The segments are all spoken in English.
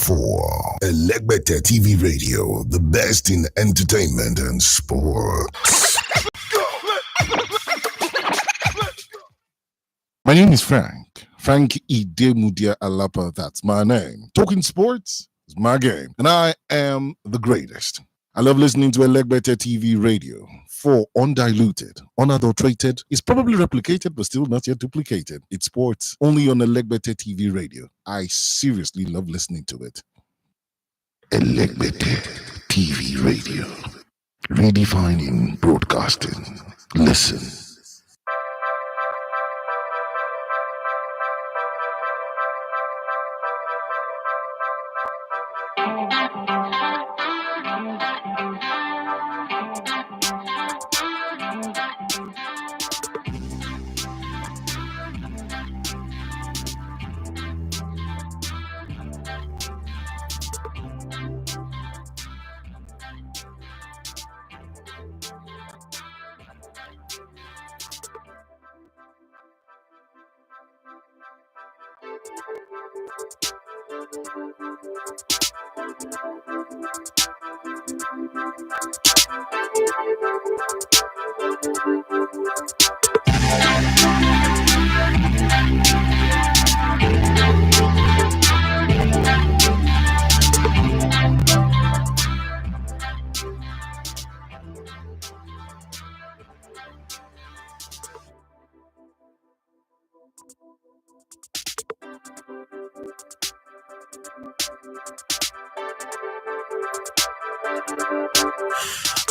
for Elegbete TV Radio, the best in entertainment and sports. My name is Frank Idemudia Alapa, that's my name. Talking sports is my game, and I am the greatest. I love listening to Elegbete TV Radio. For undiluted, unadulterated, it's probably replicated but still not yet duplicated. It's sports only on Elegbete TV Radio. I seriously love listening to it. Elegbete TV Radio, redefining broadcasting. Listen.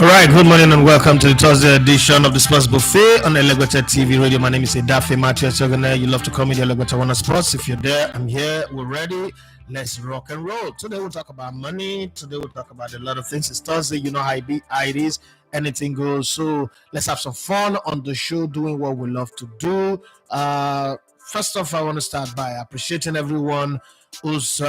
All right, good morning and welcome to the Thursday edition of the Sports Buffet on Elegbete TV Radio. My name is Edafe Matthew Sogane. You love to call me the Elegbete One Sports. If you're there, I'm here. We're ready. Let's rock and roll. Today we'll talk about money. Today we'll talk about a lot of things. It's Thursday. You know how it is. Anything goes. So let's have some fun on the show doing what we love to do. First off, I want to start by appreciating everyone who's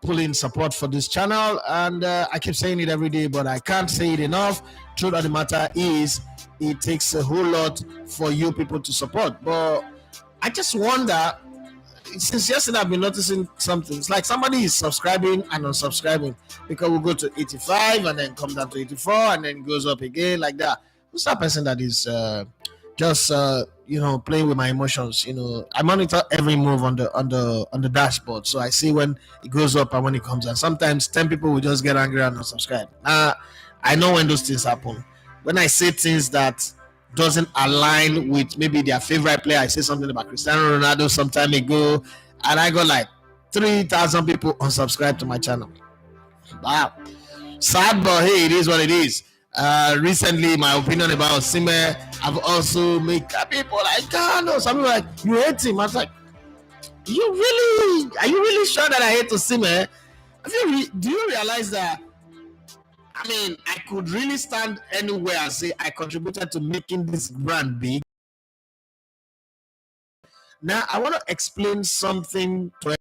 pulling support for this channel, and I keep saying it every day, but I can't say it enough. Truth of the matter is, it takes a whole lot for you people to support. But I just wonder, since yesterday I've been noticing something. It's like somebody is subscribing and unsubscribing, because we'll go to 85 and then come down to 84 and then goes up again like that. Who's that person that is playing with my emotions? I monitor every move on the dashboard, so I see when it goes up and when it comes down. Sometimes 10 people will just get angry and unsubscribe. I know when those things happen. When I say things that doesn't align with maybe their favorite player, I say something about Cristiano Ronaldo some time ago, and I got like 3,000 people unsubscribe to my channel. Wow, sad, but hey, it is what it is. Recently, my opinion about Osimhen, I've also made people like, no, some people like, you hate him. I was like, are you really sure that I hate Osimhen? Do you realize that? I could really stand anywhere and say I contributed to making this brand big. Now, I want to explain something to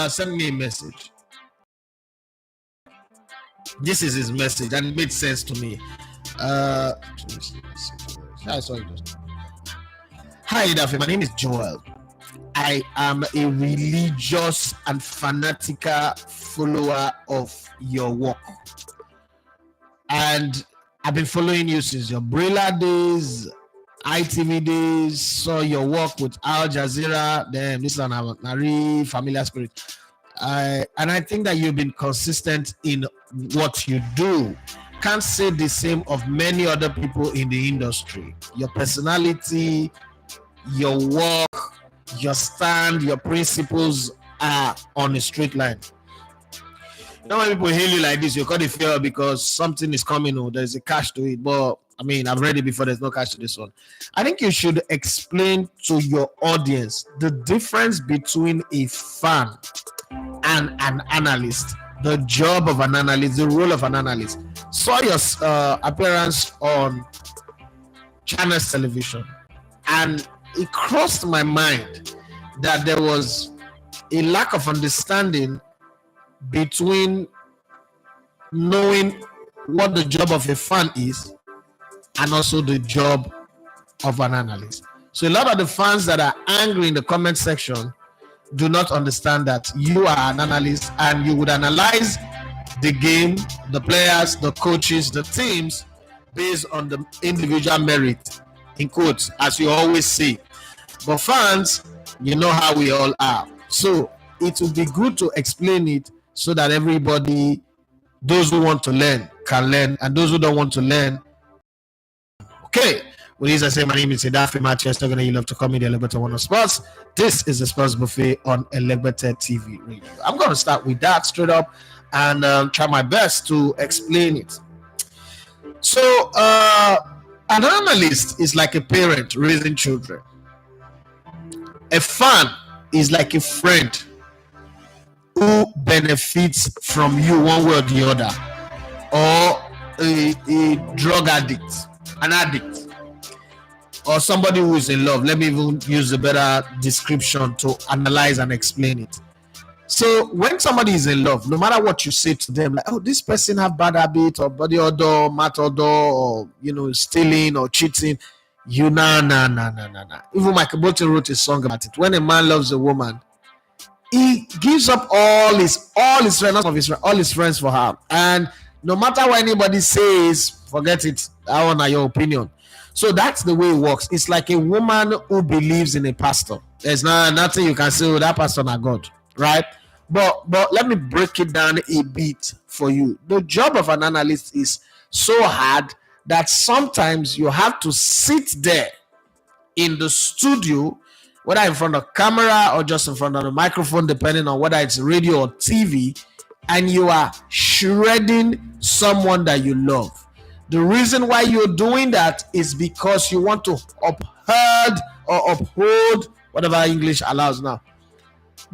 send me a message. This is his message, and it made sense to me. I saw it. Hi, Daffy. My name is Joel. I am a religious and fanatical follower of your work, and I've been following you since your Brilla days, ITV days. Saw your work with Al Jazeera. Then this is a very familiar spirit. And I think that you've been consistent in what you do. Can't say the same of many other people in the industry. Your personality, your work, your stand, your principles are on a straight line. When people hail you like this, you got to fear because something is coming or there's a catch to it. But I've read it before, there's no catch to this one. I think you should explain to your audience the difference between a fan and an analyst, the job of an analyst, the role of an analyst. Saw your appearance on Channels Television, and it crossed my mind that there was a lack of understanding between knowing what the job of a fan is and also the job of an analyst. So a lot of the fans that are angry in the comment section do not understand that you are an analyst and you would analyze the game, the players, the coaches, the teams based on the individual merit, in quotes, as you always say. But fans, you know how we all are. So it would be good to explain it so that everybody, those who want to learn, can learn, and those who don't want to learn. Okay. With this, I say my name is Idafi Matthews. You love to call me the Elegbete One of Sports. This is the Sports Buffet on Elegbete TV Radio. I'm going to start with that straight up and try my best to explain it. So, an analyst is like a parent raising children. A fan is like a friend who benefits from you one way or the other, or a drug addict, an addict, or somebody who is in love. Let me even use a better description to analyze and explain it. So when somebody is in love, no matter what you say to them, like, oh, this person have bad habit or body odor, mouth odor, or stealing or cheating, nah. Even Michael Bolton wrote a song about it. When a man loves a woman, he gives up all his friends, all his friends for her. And no matter what anybody says, forget it. That one are your opinion. So that's the way it works. It's like a woman who believes in a pastor. There's nothing you can say, oh, that pastor not God, right? But let me break it down a bit for you. The job of an analyst is so hard that sometimes you have to sit there in the studio, whether in front of camera or just in front of the microphone, depending on whether it's radio or TV, and you are shredding someone that you love. The reason why you're doing that is because you want to uphold whatever English allows now,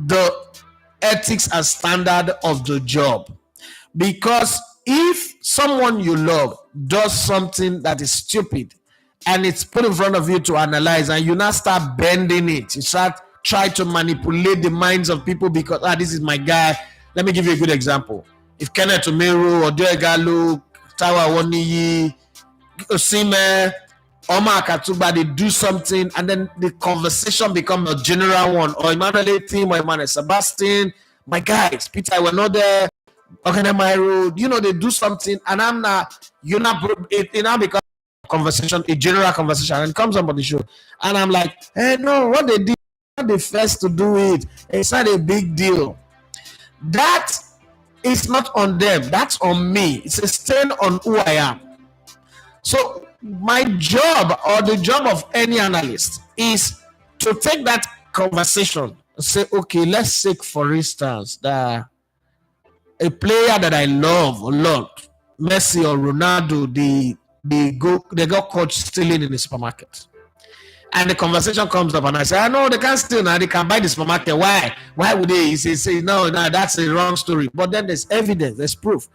the ethics and standard of the job. Because if someone you love does something that is stupid and it's put in front of you to analyze, and you now start bending it, you start try to manipulate the minds of people because this is my guy. Let me give you a good example. If Kenneth Omeru or Diego Tawa Woniyi, Osimhen, Omar Katuba, they do something and then the conversation becomes a general one, or Emmanuel Team or Emmanuel Sebastian, my guys, Peter, we're not there, okay, my road, they do something and I'm not, it now becomes a conversation, a general conversation, and it comes up on the show. And I'm like, hey, no, what they did, not the first to do it. It's not a big deal. That is not on them. That's on me. It's a stain on who I am. So my job, or the job of any analyst, is to take that conversation and say, okay, let's say, for instance, that a player that I love a lot, Messi or Ronaldo, they got caught stealing in the supermarket. And the conversation comes up and I say, I know they can't steal now, they can buy the supermarket. Why? Why would they? He say, no, that's a wrong story. But then there's evidence, there's proof.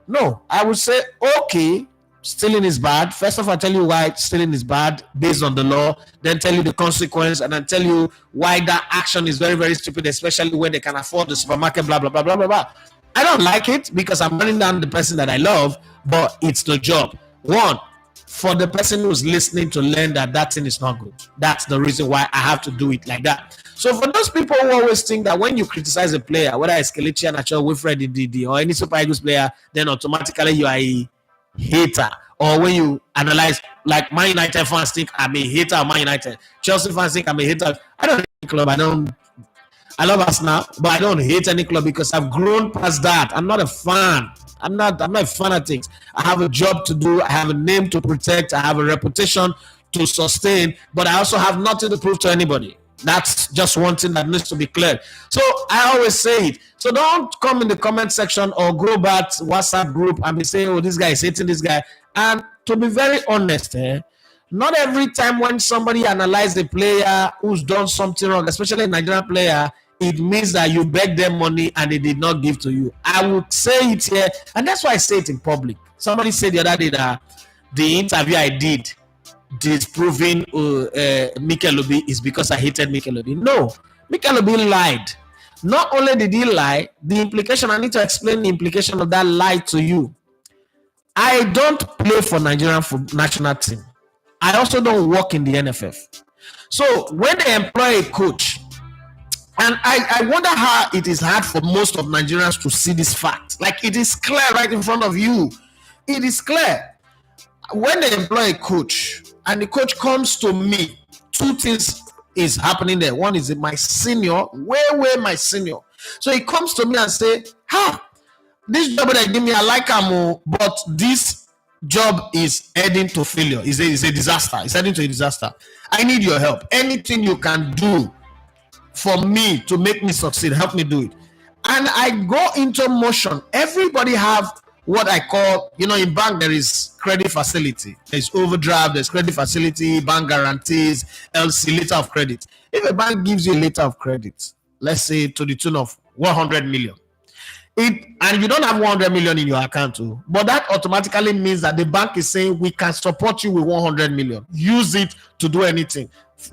No, I would say, okay, stealing is bad. First of all, I'll tell you why stealing is bad based on the law, then tell you the consequence, and then tell you why that action is very, very stupid, especially when they can afford the supermarket, blah, blah, blah, blah, blah, blah. I don't like it because I'm running down the person that I love, but it's the job. One, for the person who's listening to learn that thing is not good. That's the reason why I have to do it like that. So for those people who always think that when you criticize a player, whether it's Kelechi Iheanacho, Wilfred Ndidi, or any Super Eagles player, then automatically you are a hater. Or when you analyze, like Man United fans think I'm a hater of Man United, Chelsea fans think I'm a hater. I don't hate any club. I love Arsenal, but I don't hate any club because I've grown past that. I'm not a fan. I'm not a fanatic. I have a job to do. I have a name to protect. I have a reputation to sustain, but I also have nothing to prove to anybody. That's just one thing that needs to be clear. So I always say it. So don't come in the comment section or go back to WhatsApp group and be saying, oh, this guy is hating this guy. And to be very honest, not every time when somebody analyzes a player who's done something wrong, especially a Nigerian player, it means that you beg them money and they did not give to you. I would say it here, and that's why I say it in public. Somebody said the other day that the interview I did disproving Mikel Obi is because I hated Mikel Obi. No, Mikel Obi lied. Not only did he lie, the implication, I need to explain the implication of that lie to you. I don't play for Nigerian national team. I also don't work in the NFF. So when they employ a coach, and I wonder how it is hard for most of Nigerians to see this fact. Like, it is clear right in front of you. It is clear. When they employ a coach and the coach comes to me, two things is happening there. One is my senior, way my senior. So he comes to me and say, this job that give me, I like him, but this job is heading to failure. It's a disaster. It's heading to a disaster. I need your help. Anything you can do for me to make me succeed, help me do it. And I go into motion. Everybody have what I call, in bank, there is credit facility. There's overdraft, there's credit facility, bank guarantees, LC, letter of credit. If a bank gives you a letter of credit, let's say to the tune of 100 million, and you don't have 100 million in your account too, but that automatically means that the bank is saying, we can support you with 100 million. Use it to do anything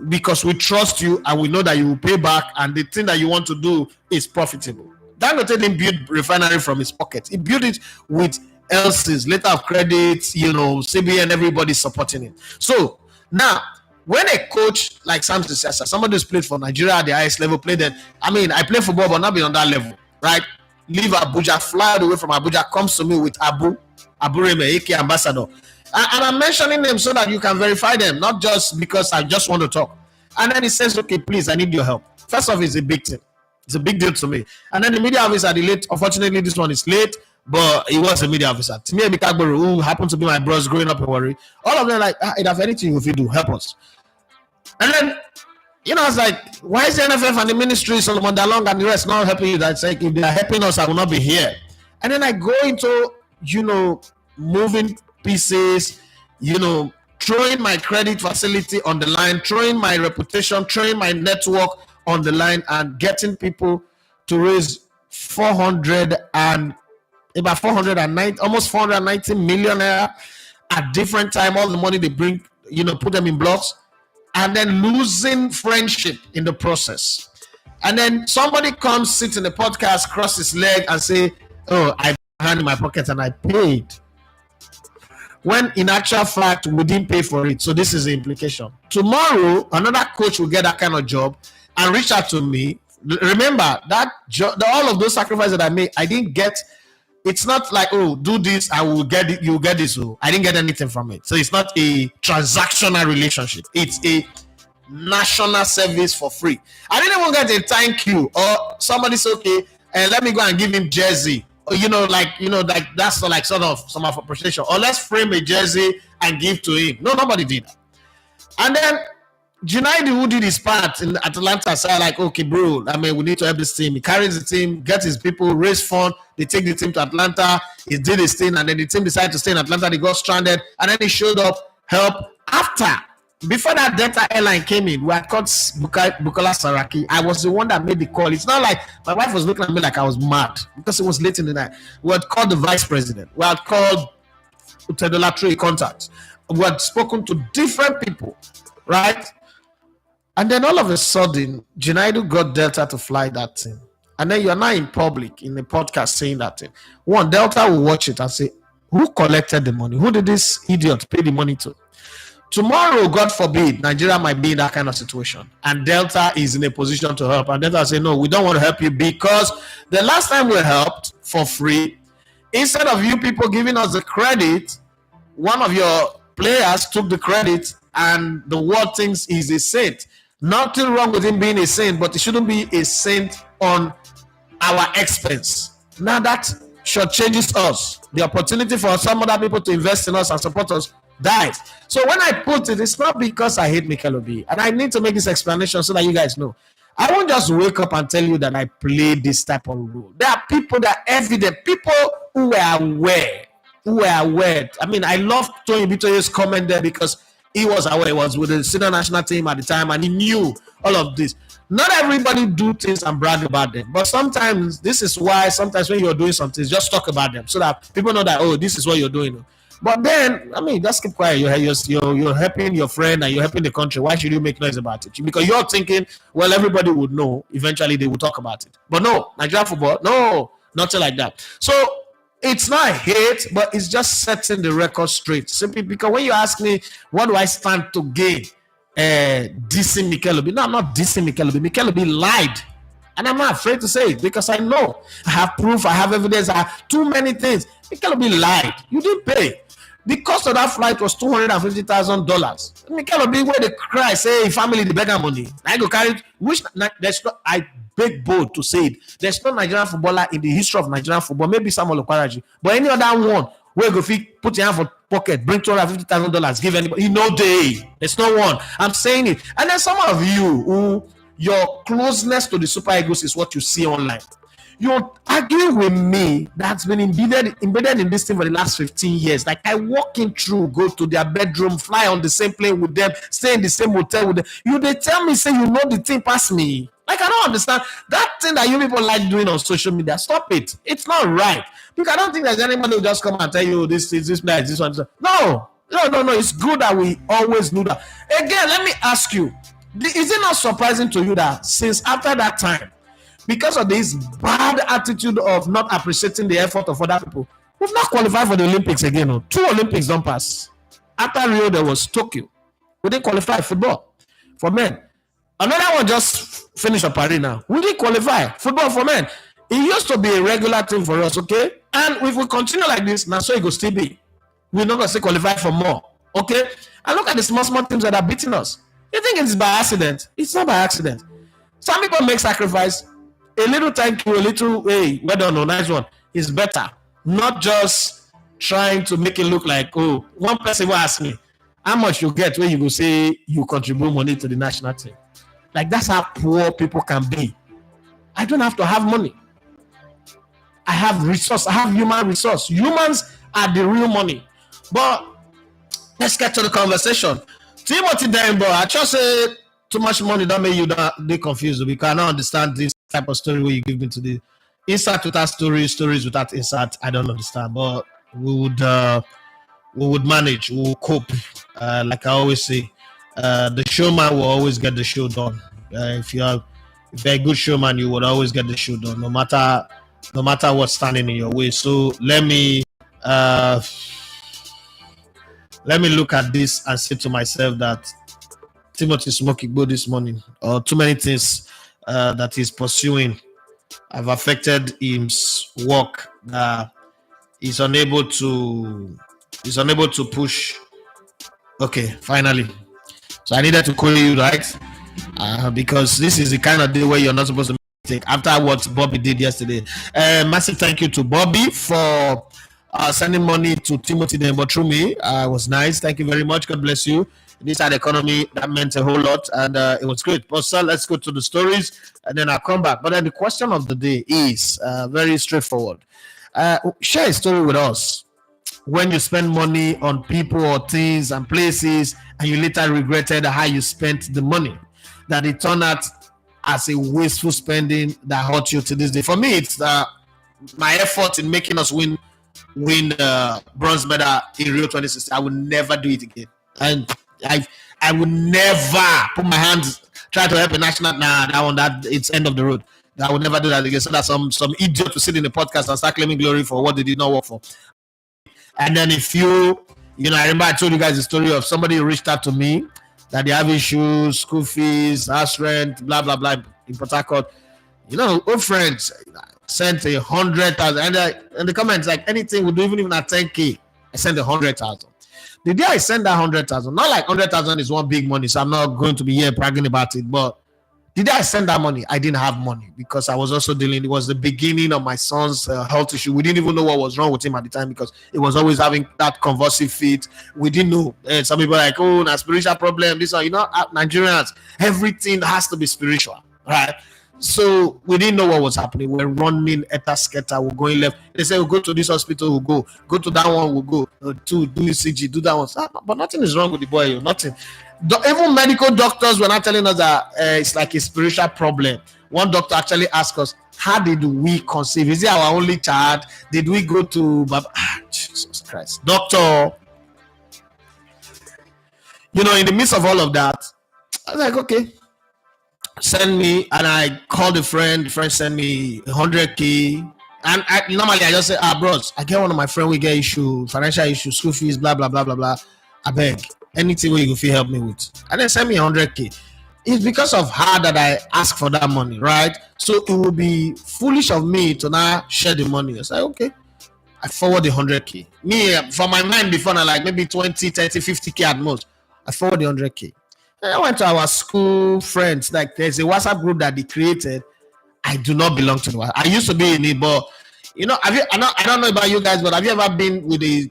because we trust you and we know that you will pay back, and the thing that you want to do is profitable. Dangote didn't build refinery from his pocket. He built it with LCs, letter of credit, CBN, everybody supporting it. So now, when a coach like Samson Sessa, somebody who's played for Nigeria at the highest level, I play football, but not be on that level, right? Leave Abuja, fly away from Abuja, comes to me with Abu Reme, AK ambassador. And I'm mentioning them so that you can verify them, not just because I just want to talk. And then he says, okay, please, I need your help. First off, it's a big thing. It's a big deal to me. And then the media officer, unfortunately, this one is late, but he was a media officer. Timmy Ebikagboru, who happened to be my bros growing up in Warri, all of them like, if anything if you do, help us. And then, I was like, why is the NFF and the ministry, Solomon Dalong and the rest not helping you? That's like, if they are helping us, I will not be here. And then I go into, moving pieces, throwing my credit facility on the line, throwing my reputation, throwing my network on the line, and getting people to raise almost 490 million naira at different time. All the money they bring, put them in blocks, and then losing friendship in the process. And then somebody comes, sits in the podcast, cross his leg, and say, "Oh, I hand in my pocket and I paid." When in actual fact, we didn't pay for it. So this is the implication. Tomorrow, another coach will get that kind of job and reach out to me. Remember that all of those sacrifices that I made, I didn't get. It's not like, oh, do this, I will get it, you get this. So I didn't get anything from it. So it's not a transactional relationship. It's a national service for free. I didn't even get a thank you, or somebody said, okay, and let me go and give him jersey. Or, like that's like sort of some of appreciation. Or let's frame a jersey and give to him. No, nobody did that. And then Junaidi, who did his part in Atlanta, said like, okay, bro, we need to help this team. He carries the team, gets his people, raise fund. They take the team to Atlanta. He did his thing, and then the team decided to stay in Atlanta. They got stranded, and then he showed up, help. Before that Delta airline came in, we had called Bukola Saraki. I was the one that made the call. It's not like my wife was looking at me like I was mad because it was late in the night. We had called the vice president. We had called Utedola through a contact. We had spoken to different people, right? And then all of a sudden, Junaidu got Delta to fly that thing. And then you're now in public, in the podcast, saying that thing. One, Delta will watch it and say, who collected the money? Who did this idiot pay the money to? Tomorrow, God forbid, Nigeria might be in that kind of situation. And Delta is in a position to help. And Delta will say, no, we don't want to help you because the last time we helped for free, instead of you people giving us the credit, one of your players took the credit and the world thinks he's a saint. Nothing wrong with him being a saint, but he shouldn't be a saint on our expense. Now that shortchanges us. The opportunity for some other people to invest in us and support us dies. So when I put it, it's not because I hate Mikel Obi. And I need to make this explanation so that you guys know. I won't just wake up and tell you that I play this type of role. There are people that are evident, people who were aware. I love Tony Bitoye's comment there because he was aware. He was with the senior national team at the time and he knew all of this. Not everybody do things and brag about them. But sometimes, this is why sometimes when you're doing something, just talk about them so that people know that, oh, this is what you're doing. But then, just keep quiet. You're helping your friend and you're helping the country. Why should you make noise about it? Because you're thinking, well, everybody would know. Eventually, they will talk about it. But no, Nigeria football, no, nothing like that. So it's not hate, but it's just setting the record straight. Simply because when you ask me, what do I stand to gain? dissing Mikel Obi. No, I'm not dissing Mikel Obi. Mikel Obi lied. And I'm not afraid to say it because I know. I have proof, I have evidence, I have too many things. Mikel Obi lied. You didn't pay. The cost of that flight was $250,000. Mikel Obi, where they cry, say, family, the beggar money. I go carry it. Which, there's not, I beg bold to say it. There's no Nigerian footballer in the history of Nigerian football, maybe Samuel Okwaraji, but any other one where go put your hand for pocket, bring $250,000, give anybody. No day. There's no one. I'm saying it. And then some of you who your closeness to the Super Eagles is what you see online. You argue with me that's been embedded in this thing for the last 15 years. Like I walk in through, go to their bedroom, fly on the same plane with them, stay in the same hotel with them. They tell me, say you know the thing past me. Like I don't understand that thing that you people like doing on social media. Stop it. It's not right. Because I don't think there's anybody who just come and tell you this one. No. It's good that we always do that. Again, let me ask you, is it not surprising to you that since after that time, because of this bad attitude of not appreciating the effort of other people, we've not qualified for the Olympics again? No. 2 Olympics don't pass. After Rio, there was Tokyo. We didn't qualify football for men. Another one just finished up Paris now. We didn't qualify football for men. It used to be a regular thing for us, okay? And if we continue like this, now so it will still be. We're not going to say qualify for more, okay? And look at the small teams that are beating us. You think it's by accident? It's not by accident. Some people make sacrifice. A little thank you, a little, hey, well done, no, nice one. It's better. Not just trying to make it look like, oh, one person will ask me, how much you get when you go say you contribute money to the national team? Like, that's how poor people can be. I don't have to have money. I have resource. I have human resource. Humans are the real money. But let's get to the conversation. Timothy Dembo, I just say too much money don't make you they confused because I don't understand this type of story where you give me to the insert without stories without insert. I don't understand, but we would manage. We will cope. Like I always say, the showman will always get the show done. If you're a good showman, you would always get the show done, no matter what's standing in your way. So let me look at this and say to myself that Timothy Smoke Igbo this morning, or too many things that he's pursuing have affected his work. He's unable to push. Okay, finally. So I needed to call you, right? Because this is the kind of day where you're not supposed to take after what Bobby did yesterday. Massive thank you to Bobby for sending money to Timothy Dembo through me. It was nice. Thank you very much. God bless you. This had economy that meant a whole lot, and it was great. But sir, let's go to the stories, and then I'll come back. But then the question of the day is very straightforward. Share a story with us when you spend money on people or things and places, and you later regretted how you spent the money, that it turned out as a wasteful spending that hurt you to this day. For me, it's my effort in making us win bronze medal in Rio 2016. I will never do it again, and I would never put my hands try to help a national. That it's end of the road. I would never do that again. So that some idiot to sit in the podcast and start claiming glory for what they did not work for. And then if I remember I told you guys the story of somebody who reached out to me that they have issues, school fees, house rent, blah blah blah in Port Harcourt. Old friends sent 100,000, and in the comments like anything would do, even at 10K. I sent 100,000. The day I sent that 100,000, not like 100,000 is one big money, so I'm not going to be here bragging about it. But the day I sent that money, I didn't have money because I was also dealing. It was the beginning of my son's health issue. We didn't even know what was wrong with him at the time because he was always having that convulsive fit. We didn't know. And some people are like, oh, a spiritual problem. This one, Nigerians, everything has to be spiritual, right? So we didn't know what was happening. We're running etasketa. We're going left. They say we'll go to this hospital. We'll go to that one. We'll go to do ECG, do that one. But nothing is wrong with the boy. Nothing. Even medical doctors were not telling us that it's like a spiritual problem. One doctor actually asked us, how did we conceive? Is it our only child? Did we go to Jesus Christ? Doctor. In the midst of all of that, I was like, okay. Send me, and I called a friend. The friend sent me 100K, and normally I just say, bros, I get one of my friend, we get issue, financial issue, school fees, blah blah blah blah blah. I beg, anything where you feel help me with. And then send me 100K. It's because of her that I ask for that money, right? So it will be foolish of me to now share the money. I say, okay, I forward the 100K. Me, for my mind before, now like maybe 20, 30, 50K at most. I forward the 100K. And I went to our school friends. Like there's a WhatsApp group that they created. I do not belong to the WhatsApp. I used to be in it, but you know, I don't know about you guys, but have you ever been with a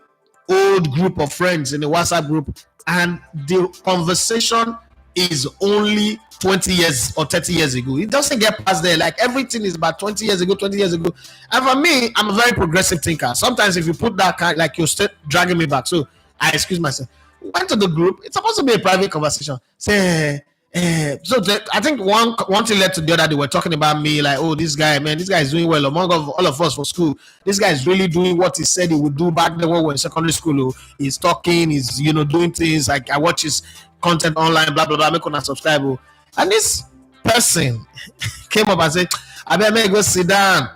old group of friends in a WhatsApp group and the conversation is only 20 years or 30 years ago? It doesn't get past there. Like everything is about 20 years ago, 20 years ago. And for me, I'm a very progressive thinker. Sometimes if you put that kind, like you're still dragging me back. So I excuse myself. Went to the group. It's supposed to be a private conversation. Say, I think one thing led to the other. They were talking about me, like, oh, this guy, man, this guy is doing well among all of us for school. This guy is really doing what he said he would do back then when we were in secondary school. Oh. He's talking, he's doing things. Like I watch his content online, blah blah blah. Make una subscribe. Oh. And this person came up and said, I better go sit down.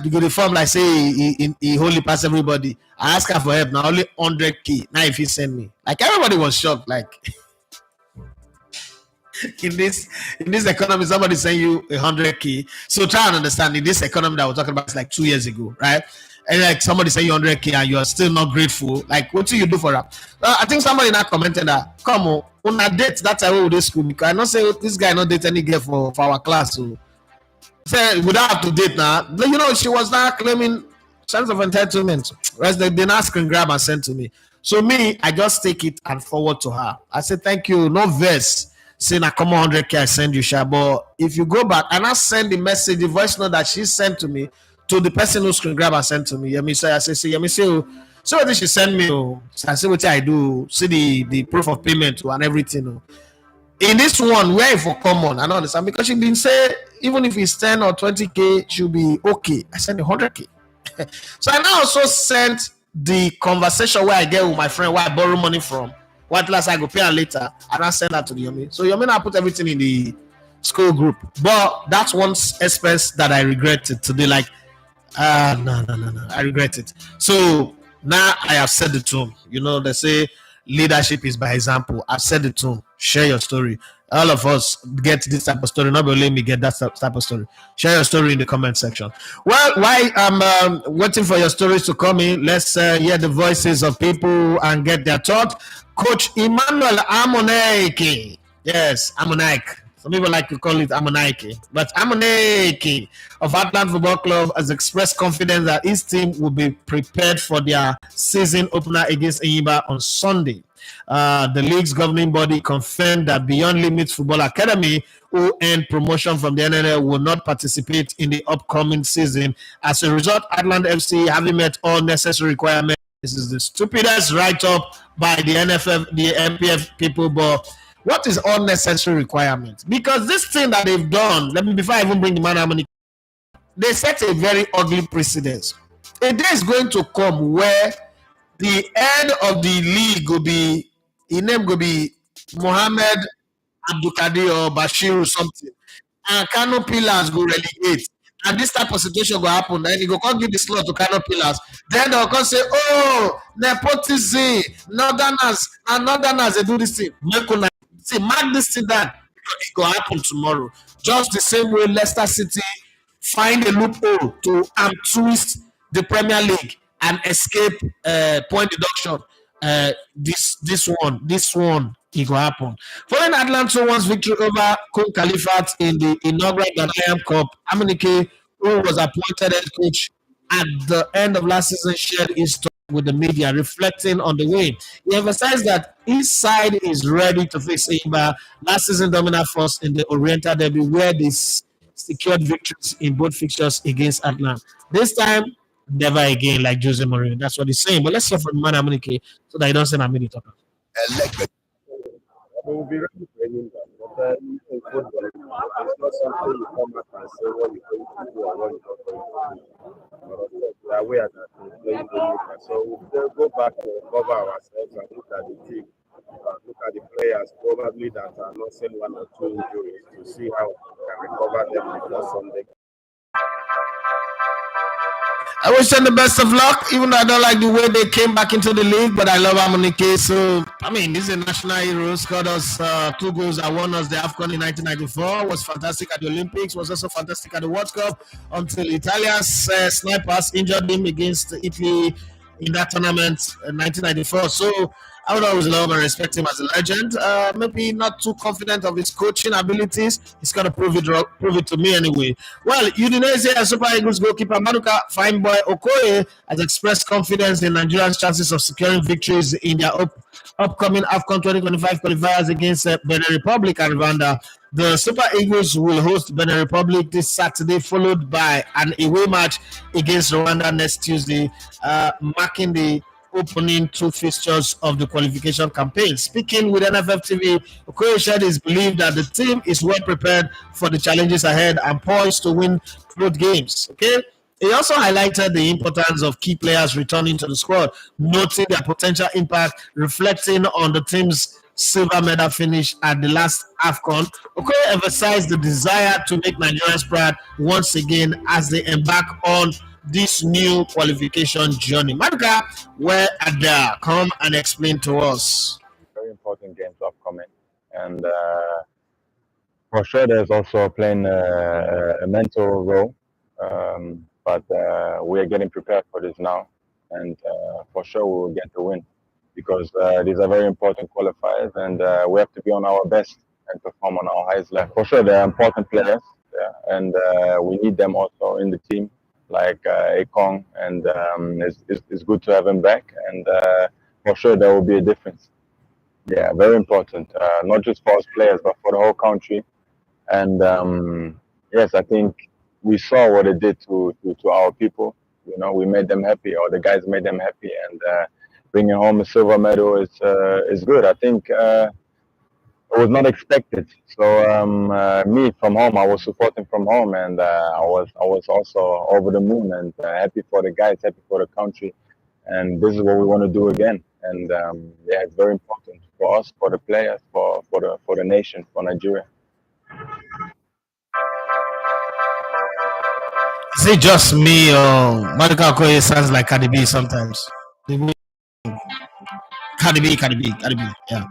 You go to form like say he wholly pass everybody. I ask her for help now, only 100K. Now if he send me, like everybody was shocked, like. In this economy, somebody send you 100K. So try and understand, in this economy that we're talking about, it's like 2 years ago, right? And like somebody send you 100K and you are still not grateful. Like, what do you do for that? I think somebody now commented that, come on a date, that's how we do school. Because I not say this guy not date any girl for our class. So say we don't have to date now. But, she was now claiming sense of entitlement. Whereas they now screen grab and send to me. So me, I just take it and forward to her. I said, thank you, no verse. Saying I come 100K, I send you, Sha. But if you go back and I send the message, the voice note that she sent to me, to the person who screen grab and sent to me. I say, so what did she send me? Oh, so I say what I do, see the proof of payment and everything. Oh. In this one, where for common, I don't understand because she been say even if it's 10 or 20K, she'll be okay. I send 100K. So I now also sent the conversation where I get with my friend where I borrow money from. What last I go pay her later, and I send that to the Yomi. So Yomi now put everything in the school group. But that's one expense that I regretted today. Like, no, I regret it. So now I have said the tune. They say leadership is by example. I've said the tune. Share your story. All of us get this type of story. Not only me get that type of story. Share your story in the comment section. Well, while I'm waiting for your stories to come in, let's hear the voices of people and get their thought. Coach Emmanuel Amuneke. Yes, Amunike. Some people like to call it Amunike. But Amuneke of Atlanta Football Club has expressed confidence that his team will be prepared for their season opener against Enyimba on Sunday. The league's governing body confirmed that Beyond Limits Football Academy, who earned promotion from the NNL, will not participate in the upcoming season. As a result, Atlanta FC, having met all necessary requirements, this is the stupidest write-up by the NFF, the MPF people. But what is unnecessary requirement? Because this thing that they've done, before I even bring the man how many, they set a very ugly precedence. A day is going to come where the head of the league will be, his name will be Mohammed Abdulkadir or Bashir or something, and Kano Pillars go relegate. And this type of situation will happen. Then you go come give the slot to Kano Pillars. Then they'll come say, oh, nepotism, northerners, they do this thing. See, mark this thing down. It will happen tomorrow. Just the same way Leicester City find a loophole to twist the Premier League and escape point deduction. This one, it will happen. Following Atlanta one's victory over Kun Khalifat in the inaugural Ghanaian Cup, Amunike, who was appointed head coach at the end of last season, shared his story with the media, reflecting on the win. He emphasized that his side is ready to face Enyimba, last season dominant force in the Oriental Derby, where they secured victories in both fixtures against Atlanta. This time, never again, like Jose Mourinho. That's what he's saying. But let's hear from Man Amunike so that he doesn't say I'm really talking. We'll be ready for any but in football, it's not something you come back and say what you're going to do or what you're not going to do. But of course, we are aware that we're playing good. So we'll go back to cover ourselves and look at the team, look at the players probably that are not saying 1 or 2 injuries to see how we can recover them before Sunday. I wish them the best of luck, even though I don't like the way they came back into the league, but I love Amunike. So, I mean, this is a national hero. Scored us 2 goals that won us the AFCON in 1994. Was fantastic at the Olympics. Was also fantastic at the World Cup until Italia's snipers injured him against Italy in that tournament in 1994. So, I would always love and respect him as a legend. Maybe not too confident of his coaching abilities. He's got to prove it to me anyway. Well, Udinese Super Eagles goalkeeper Maduka Fineboy Okoye has expressed confidence in Nigeria's chances of securing victories in their upcoming AFCON 2025 qualifiers against Benin Republic and Rwanda. The Super Eagles will host Benin Republic this Saturday, followed by an away match against Rwanda next Tuesday, marking the opening 2 fixtures of the qualification campaign. Speaking with NFF TV, Okoye shared his belief that the team is well prepared for the challenges ahead and poised to win both games. Okay. He also highlighted the importance of key players returning to the squad, noting their potential impact, reflecting on the team's silver medal finish at the last AFCON. Okoye emphasized the desire to make Nigerians proud once again as they embark on this new qualification journey. Maduka, where Ada, come and explain to us. Very important games upcoming, and for sure there's also playing a mental role, but we are getting prepared for this now, and for sure we will get the win because these are very important qualifiers, and we have to be on our best and perform on our highest level. For sure, they are important players, and we need them also in the team, like Ekong, and it's good to have him back, and for sure there will be a difference. Yeah, very important, not just for us players, but for the whole country. And yes, I think we saw what it did to our people. You know, we made them happy, or the guys made them happy, and bringing home a silver medal is good. I think it was not expected. So me from home, I was supporting from home, and I was also over the moon and happy for the guys, happy for the country, and this is what we want to do again. And yeah, it's very important for us, for the players, for the nation, for Nigeria. Is it just me or Maduka Okoye sounds like Cardi B sometimes? Cardi B, yeah.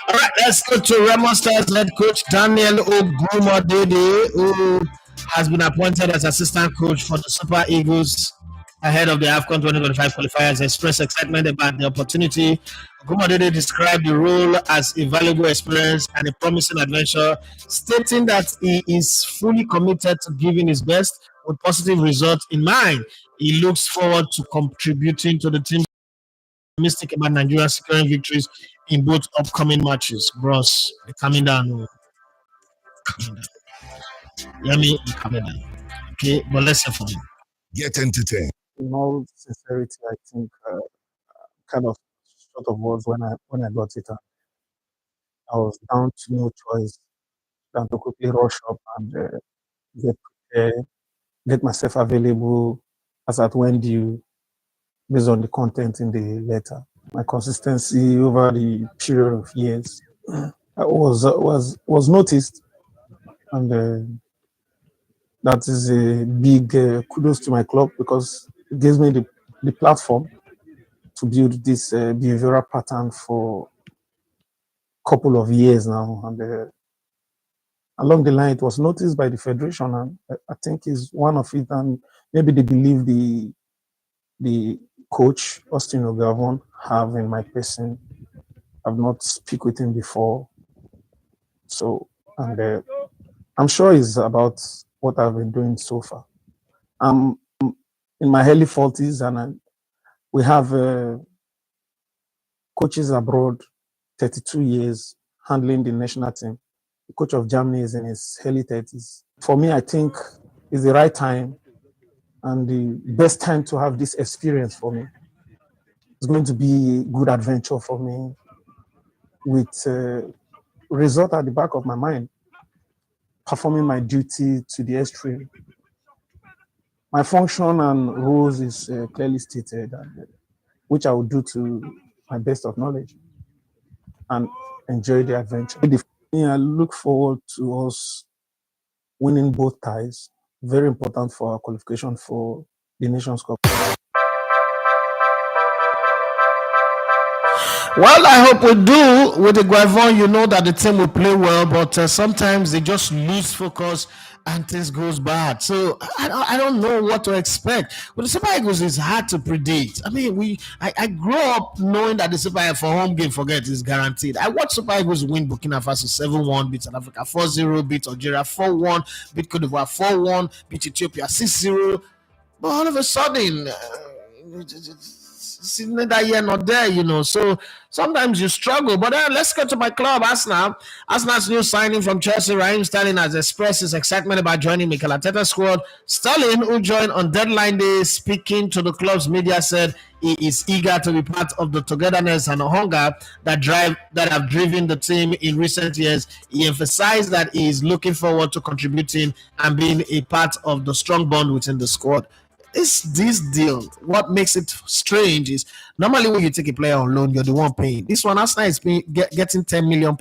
All right, let's go to Remo Stars head coach Daniel Ogumodede, who has been appointed as assistant coach for the Super Eagles ahead of the AFCON 2025 qualifiers. Expressed excitement about the opportunity. Ogumodede described the role as a valuable experience and a promising adventure, stating that he is fully committed to giving his best with positive results in mind. He looks forward to contributing to the team's optimistic about Nigeria securing victories in both upcoming matches. Bros, coming down. Coming down. Yami, coming down. Okay, but let's hear from him. Get entertained. In all sincerity, I think kind of short of words when I got it. I was down to no choice than to quickly rush up and get prepared, get myself available as at when due, based on the content in the letter. My consistency over the period of years was noticed, and that is a big kudos to my club because it gives me the platform to build this behavioral pattern for a couple of years now. And along the line, it was noticed by the federation, and I think is one of it. And maybe they believe the coach Austin Ogavon have in my person. I've not speak with him before, so and I'm sure it's about what I've been doing so far. I'm in my early 40s, and we have coaches abroad, 32 years handling the national team. The coach of Germany is in his early 30s. For me, I think it's the right time and the best time to have this experience for me. It's going to be a good adventure for me with result at the back of my mind, performing my duty to the extreme. My function and roles is clearly stated, which I will do to my best of knowledge and enjoy the adventure. I look forward to us winning both ties. Very important for our qualification for the Nations Cup. Well, I hope we do. With the Guavon, you know that the team will play well, but sometimes they just lose focus and things goes bad. So I don't know what to expect. But the Super Eagles is hard to predict. I mean, I grew up knowing that the Super Eagles for home game, forget, is guaranteed. I watched Super Eagles win Burkina Faso 7-1, beat South Africa 4-0, beat Algeria 4-1, beat Cote d'Ivoire 4-1, beat Ethiopia 6-0. But all of a sudden, it's neither here nor there, you know. So sometimes you struggle. But let's go to my club, Arsenal. Arsenal's new signing from Chelsea, Raheem Sterling, has expressed his excitement about joining Mikel Arteta's squad. Sterling, who joined on deadline day, speaking to the club's media, said he is eager to be part of the togetherness and hunger that have driven the team in recent years. He emphasized that he is looking forward to contributing and being a part of the strong bond within the squad. This deal, what makes it strange is normally when you take a player on loan, you're the one paying. This one, Arsenal is getting £10 million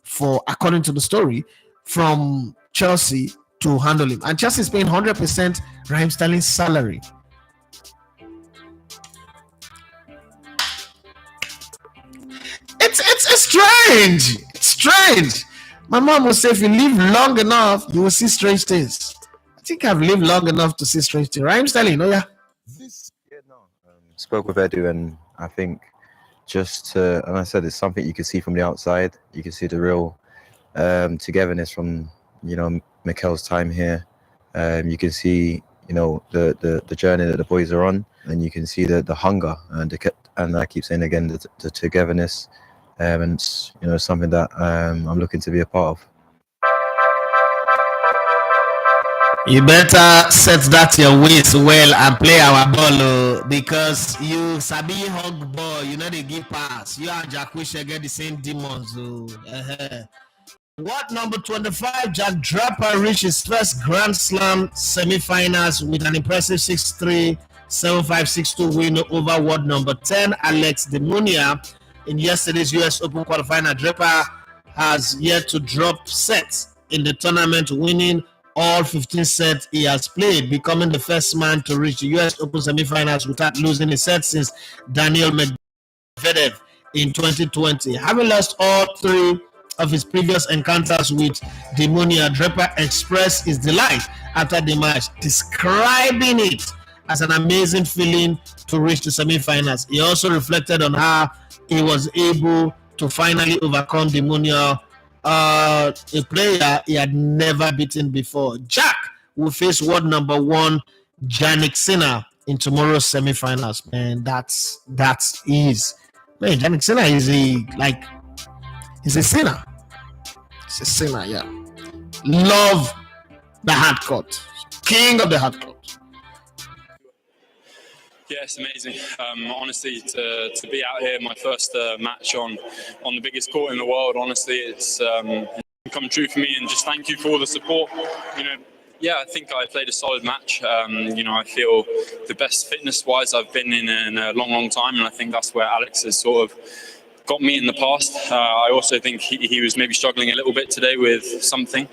for, according to the story, from Chelsea to handle him, and Chelsea is paying 100% Raheem Sterling's salary. It's strange. It's strange. My mom would say, if you live long enough, you will see strange things. I think I've lived long enough to see strange things. Raheem Sterling, spoke with Edu, and I think and I said it's something you can see from the outside. You can see the real togetherness from, you know, Mikel's time here. You can see, you know, the journey that the boys are on, and you can see the hunger and I keep saying again the togetherness, and it's, you know, something that I'm looking to be a part of. You better set that your waist well and play our ball, because you sabi hug ball, you know they give pass. You and Jack Wilshere get the same demons. What number 25, Jack Draper, reached his first Grand Slam semi-finals with an impressive 6-3, 7-5, 6-2 win over world number 10, Alex de Munier, in yesterday's US Open qualifier. Draper has yet to drop sets in the tournament, winning all 15 sets he has played, becoming the first man to reach the US Open semifinals without losing a set since Daniel Medvedev in 2020. Having lost all 3 of his previous encounters with de Munier, Draper expressed his delight after the match, describing it as an amazing feeling to reach the semifinals. He also reflected on how he was able to finally overcome de Munier, a player he had never beaten before. Jack will face world number 1 Jannik Sinner in tomorrow's semifinals. Man, that is, man, Jannik Sinner is he's a sinner. He's a sinner, yeah. Love the hard court. King of the hard court. Yeah, it's amazing. Honestly, to be out here, my first match on the biggest court in the world, honestly, it's come true for me. And just thank you for all the support. You know, yeah, I think I played a solid match. You know, I feel the best fitness-wise I've been in a long time, and I think that's where Alex has sort of got me in the past. I also think he was maybe struggling a little bit today with something,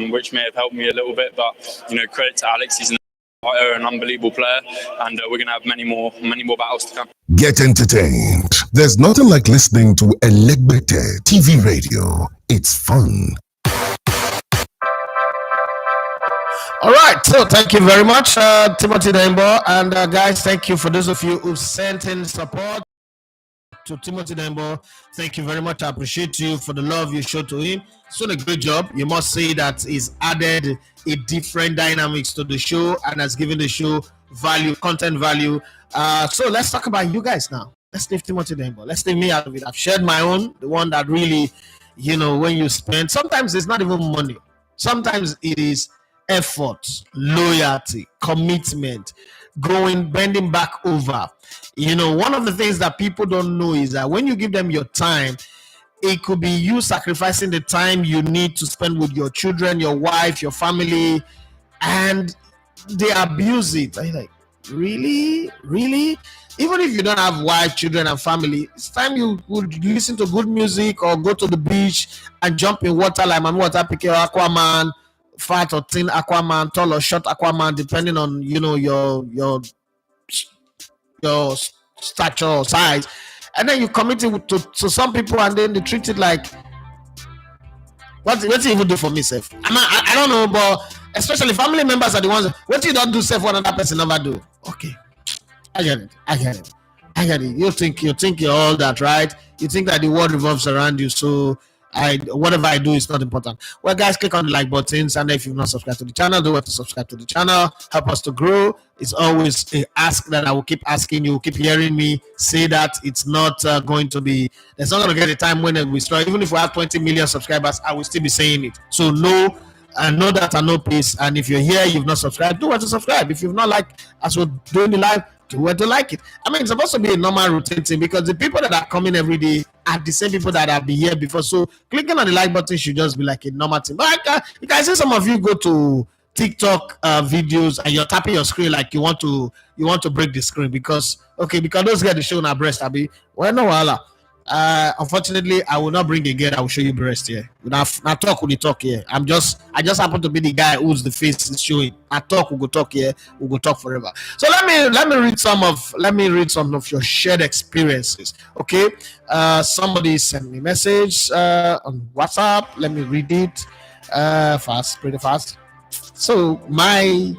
which may have helped me a little bit. But you know, credit to Alex, he's an unbelievable player, and we're going to have many more battles to come. Get entertained. There's nothing like listening to Elegbete TV radio. It's fun. All right, so thank you very much, Timothy Dembo, and guys, thank you for those of you who sent in support to Timothy Dembo. Thank you very much. I appreciate you for the love you showed to him. He's done a great job. You must say that he's added a different dynamics to the show and has given the show value, content value. So let's talk about you guys now. Let's leave Timothy Dembo. Let's leave me out of it. I've shared my own, the one that really, you know, when you spend, sometimes it's not even money. Sometimes it is effort, loyalty, commitment, bending back over. You know, one of the things that people don't know is that when you give them your time, it could be you sacrificing the time you need to spend with your children, your wife, your family, and they abuse it. Are you like, really? Even if you don't have wife, children, and family, it's time you would listen to good music or go to the beach and jump in water like Mami Water Pique or Aquaman, fat or thin Aquaman, tall or short Aquaman, depending on your stature or size, and then you commit it to some people, and then they treat it like what you even do for me, Seth? I don't know, but especially family members are the ones. What you don't do, Seth, what another person never do. Okay, I get it. You think you're all that, right? You think that the world revolves around you, so whatever I do is not important. Well, guys, click on the like buttons, and if you've not subscribed to the channel, do have to subscribe to the channel. Help us to grow. It's always a ask that I will keep asking. You will keep hearing me say that it's not going to be. There's not going to get a time when we start. Even if we have 20 million subscribers, I will still be saying it. So know that and no peace. And if you're here, you've not subscribed, do want to subscribe. If you've not liked as we're doing the live, do want to like it. I mean, it's supposed to be a normal routine thing because the people that are coming every day are the same people that have been here before. So clicking on the like button should just be like a normal thing. But you can see some of you go to TikTok videos and you're tapping your screen like you want to break the screen because those get the show on our breast. Well, no, wala. Unfortunately, I will not bring a girl. I will show you breast here. Now talk with the talk here. I just happen to be the guy who's the face is showing. I talk, we go talk here. We go talk forever. So let me read some of your shared experiences. Okay. Somebody sent me a message on WhatsApp. Let me read it pretty fast. So my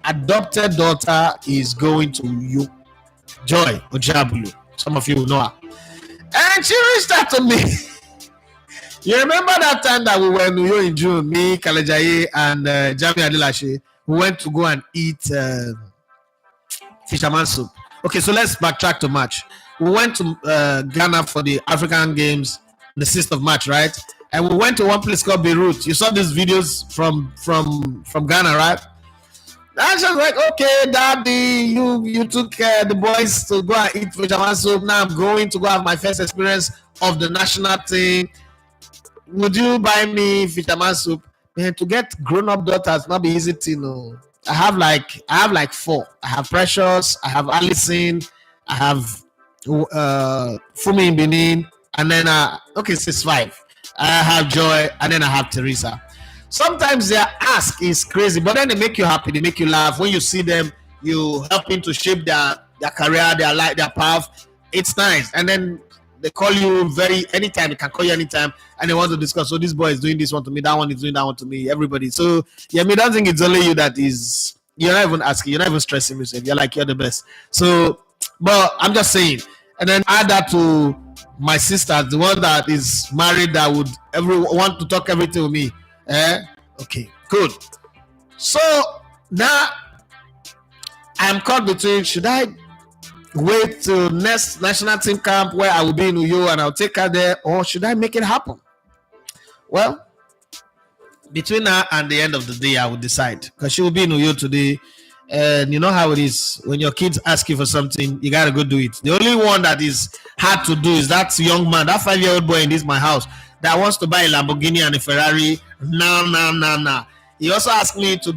adopted daughter is going to you, Joy Ojabulu. Some of you know her. And she reached out to me. You remember that time that we were in New York in June, me, Kalejaye, and Jami Adilashe, we went to go and eat fisherman soup. Okay, so let's backtrack to March. We went to Ghana for the African Games, the 6th of March, right? And we went to one place called Beirut. You saw these videos from Ghana, right? And she was like, okay, Daddy, you took the boys to go and eat fisherman soup. Now I'm going to go have my first experience of the national thing. Would you buy me fisherman soup? Man, to get grown-up daughters not be easy to know. I have like 4. I have Precious, I have Allison, I have Fumi in Benin, and then it's 5. I have Joy, and then I have Teresa. Sometimes their ask is crazy, but then they make you happy, they make you laugh. When you see them, you helping to shape their career, their life, their path. It's nice. And then they call you anytime, they can call you anytime, and they want to discuss. So this boy is doing this one to me, that one is doing that one to me, everybody. So yeah, me don't think it's only you that is, you're not even asking, you're not even stressing yourself. You're like, you're the best. So, but I'm just saying. And then add that to my sister, the one that is married, that would want to talk everything with me. Okay, good. So now I'm caught between, should I wait till next national team camp where I will be in Uyo and I'll take her there, or should I make it happen? Well, between now and the end of the day, I will decide, because she will be in Uyo today. And you know how it is when your kids ask you for something, you gotta go do it. The only one that is hard to do is that young man, that 5-year-old boy in this my house that wants to buy a Lamborghini and a Ferrari. Nah. He also asked me to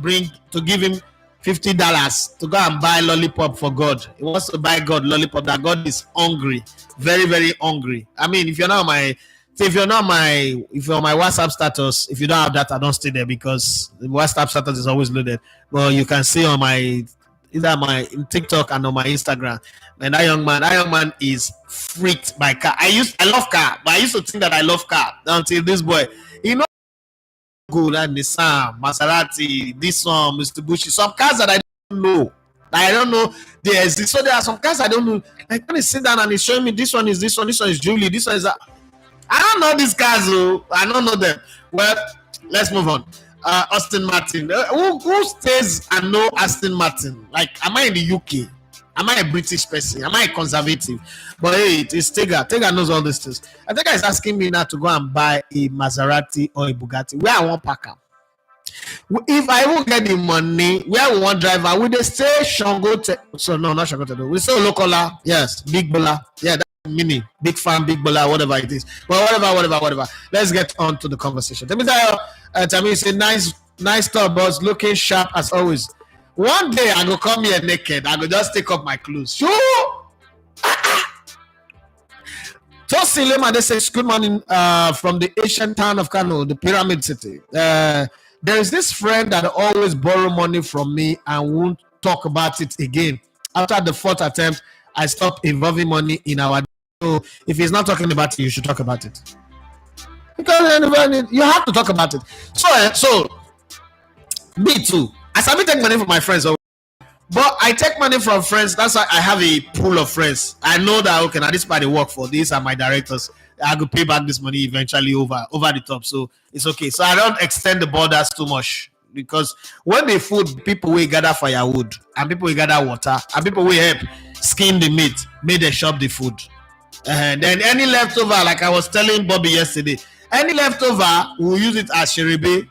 give him $50 to go and buy lollipop for God. He wants to buy God lollipop. That God is hungry, very, very hungry. I mean, if you're on my WhatsApp status, if you don't have that, I don't stay there, because the WhatsApp status is always loaded. Well, you can see on either my TikTok and on my Instagram. And that young man is freaked by car. I love car, but I used to think that I love car until this boy, good, and Nissan, Maserati, this one, Mr. Bushi, some cars that I don't know. There exist. So there are some cars I don't know. Like when he sit down and he's showing me this one is Julie, this one is that. I don't know these cars, I don't know them. Well, let's move on. Aston Martin. Who stays and know Aston Martin? Like, am I in the UK? Am I a British person? Am I a conservative? But hey, it's Tega. Tega knows all these things. And Tega is asking me now to go and buy a Maserati or a Bugatti. Where I want pack up. If I will get the money, where we want driver, will they stay Shangote? So no, not Shangote. We say local. Yes, Big Bola. Yeah, that's mini, big fan, Big Bola, whatever it is. But whatever. Let's get on to the conversation. Tell me you say nice talk, boss. Looking sharp as always. One day I go come here naked. I go just take off my clothes. Sure. Tosin Lema, they say good morning from the ancient town of Kano, the Pyramid City. there is this friend that always borrow money from me and won't talk about it again. After the fourth attempt, I stopped involving money in our. So if he's not talking about it, you should talk about it. Because you have to talk about it. So me too. I submit take money from my friends, but I take money from friends. That's why I have a pool of friends. I know that okay, now this party work for these are my directors. I could pay back this money eventually over the top, so it's okay. So I don't extend the borders too much because when they food, people will gather firewood and people will gather water and people will help skin the meat, make them shop the food. And then any leftover, like I was telling Bobby yesterday, any leftover we'll use it as Sheribe.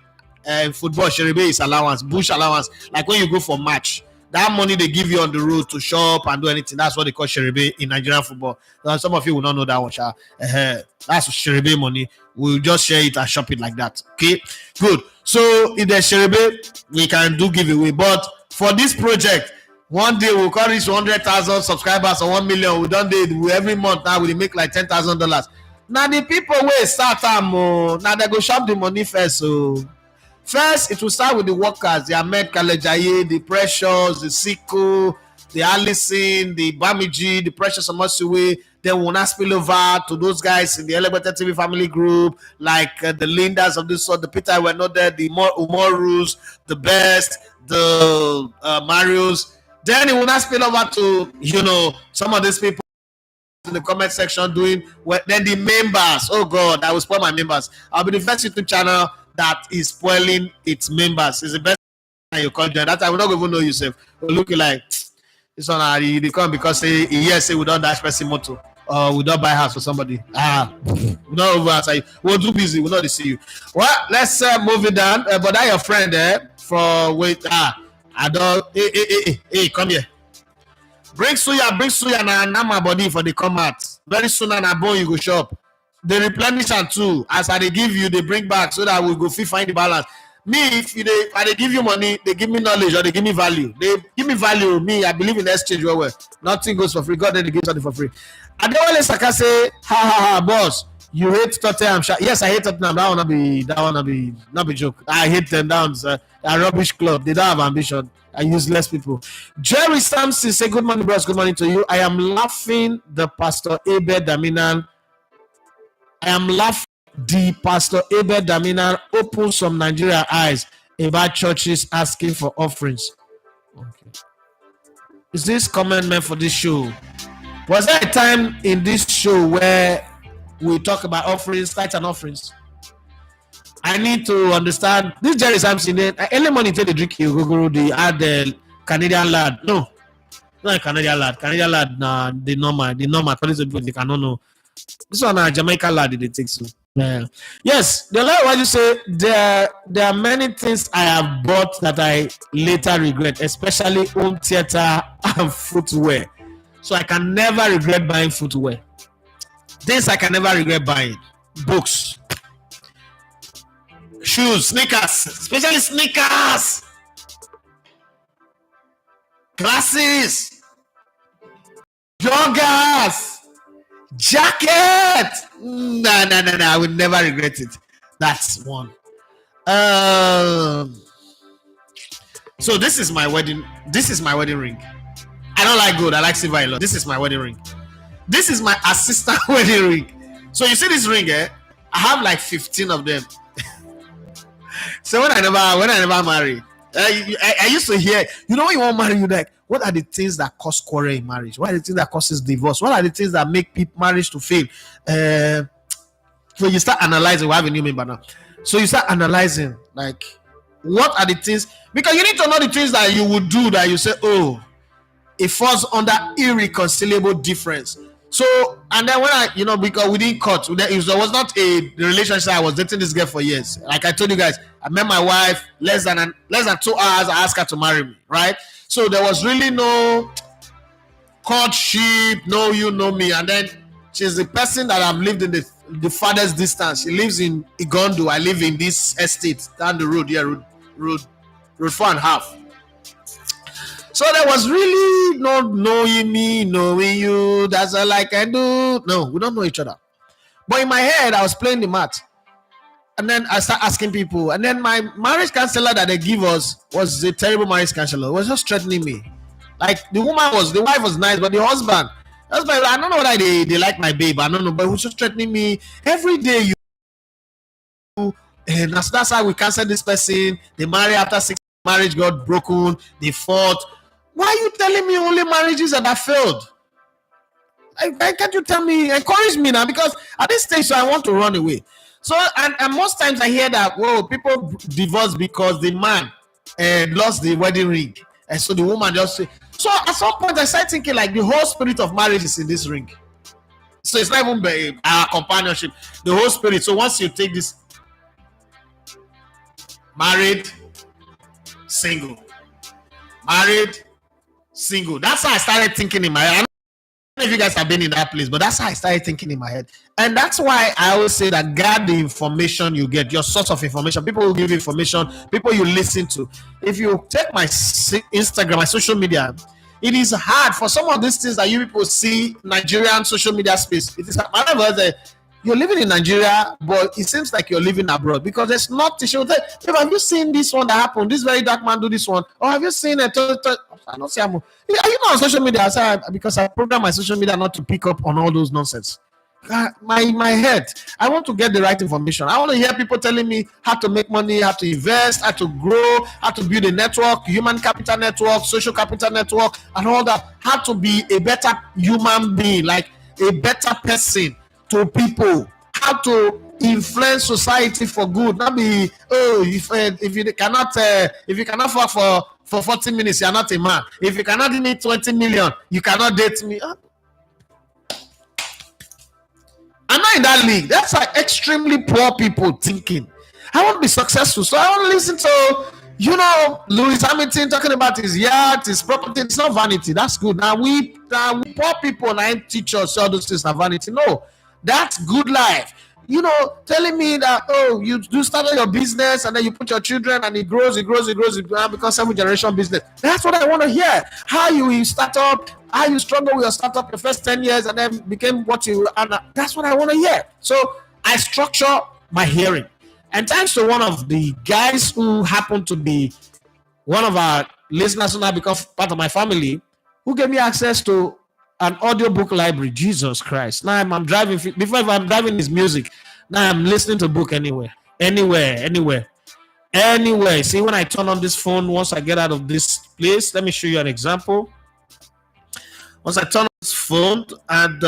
Football Sheribe is allowance, bush allowance. Like when you go for match, that money they give you on the road to shop and do anything, that's what they call Sheribe in Nigerian football. Now, some of you will not know that one. That's Sheribe money. We'll just share it and shop it like that. Okay, good. So if there's Sheribe, we can do giveaway. But for this project, one day we'll call reach 100,000 subscribers or 1 million. We don't do every month now. We make like $10,000. Now the people will start now they go shop the money first. So first, it will start with the workers, the Ahmed Kalejaye, the Precious, the Siko, the Allison, the Bamiji, the Precious Amasuwe. Then we'll not spill over to those guys in the Elevator TV family group, like the Lindas of this sort, the Peter were not there, the Umorus, the Best, the Marios. Then it will not spill over to, some of these people in the comment section doing well. Then the members, oh God, I will spoil my members. I'll be the first YouTube channel that is spoiling its members. It's the best you call them. That I will not even know yourself. We're looking like this one. They come because say we don't dash person motor or we don't buy house for somebody. We don't over answer you. We're too busy. We're not to see you. Well, let's move it down. But that your friend there for wait. I don't. Hey, come here. Bring suya na my body for the come out. Very soon and a bone you go shop. They replenish and too. As I they give you, they bring back so that we go find the balance. Me, if they give you money, they give me knowledge or they give me value. They give me value. Me, I believe in exchange well. Nothing goes for free. God then they give something for free. I don't want to say, ha, boss, you hate Tottenham. Yes, I hate Tottenham. That wanna be not be joke. I hate them down. A rubbish club. They don't have ambition. I useless people. Jerry Sampson say good morning, bros. Good morning to you. I am laughing the Pastor Abel Daminan. The Pastor Abel Daminan open some Nigeria eyes about churches asking for offerings. Okay. Is this comment meant for this show? Was there a time in this show where we talk about offerings, tithes and offerings? I need to understand this Jerry Sampson. Early morning take the drink you go the add the Canadian lad. No, not a Canadian lad. Canadian lad nah the normal. According to people they cannot know. This one a Jamaica lad they take so. Yes, the Lord what you say there are many things I have bought that I later regret, especially home theater and footwear. So I can never regret buying footwear. Things I can never regret buying. Books. Shoes, sneakers, especially sneakers, glasses, joggers, jacket. No, I will never regret it. That's one. So this is my wedding. This is my wedding ring. I don't like gold. I like silver a lot. This is my wedding ring. This is my assistant wedding ring. So you see this ring, I have like 15 of them. So when I never marry, I used to hear, when you want to marry, you like, what are the things that cause quarrel in marriage? What are the things that causes divorce? What are the things that make marriage to fail? So you start analyzing. We have a new member now. So you start analyzing, like, what are the things? Because you need to know the things that you would do that you say, oh, it falls under irreconcilable difference. So, and then when because we didn't cut, there was not a relationship. I was dating this girl for years. Like I told you guys, I met my wife less than 2 hours. I asked her to marry me, right? So there was really no courtship, no you know me. And then she's the person that I've lived in the farthest distance. She lives in Igondo. I live in this estate down the road here, road 4.5. So there was really no knowing me, knowing you. That's all I can do. No, we don't know each other. But in my head, I was playing the math. and then I start asking people, and then my marriage counselor that they give us was a terrible marriage counselor. It was just threatening me. Like the wife was nice, but the husband, I don't know whether they like my babe, I don't know, but he was just threatening me every day. And that's how we cancel this person. They marry after 6 marriage got broken, they fought. Why are you telling me only marriages that have failed? Can't you tell me, encourage me now? Because at this stage, so I want to run away. So, and most times I hear that, whoa, people divorce because the man lost the wedding ring. And so the woman just say, so at some point I started thinking like the whole spirit of marriage is in this ring. So it's not even our companionship, the whole spirit. So once you take this married, single, married, single. That's how I started thinking in my head. I don't know if you guys have been in that place, but that's how I started thinking in my head. And that's why I always say that guard the information you get, your source of information. People will give information, people you listen to. If you take my Instagram, my social media, it is hard for some of these things that you people see Nigerian social media space. It is hard. You're living in Nigeria, but it seems like you're living abroad because there's not to show that. Have you seen this one that happened? This very dark man do this one, or have you seen a? I don't see. Are you not on social media? Because I program my social media not to pick up on all those nonsense. My head. I want to get the right information. I want to hear people telling me how to make money, how to invest, how to grow, how to build a network, human capital network, social capital network, and all that. How to be a better human being, like a better person to people, how to influence society for good. Not be if you cannot fuck for 40 minutes, you're not a man. If you cannot give me 20 million, you cannot date me. I'm not in that league. That's like extremely poor people thinking. I want to be successful, so I want to listen to Lewis Hamilton talking about his yacht, his property. It's not vanity. That's good. Now we poor people and I teach us all those things are vanity. No. That's good life. Telling me that, you do start your business and then you put your children and it grows, it becomes 7-generation business. That's what I want to hear. How you start up, how you struggle with your startup your first 10 years and then became what you are. That's what I want to hear. So I structure my hearing. And thanks to one of the guys who happened to be one of our listeners who now become part of my family, who gave me access to an audiobook library. Jesus Christ. Now I'm driving. Before, if I'm driving his music, now I'm listening to a book anywhere. See, when I turn on this phone, once I get out of this place, let me show you an example. Once I turn on this phone and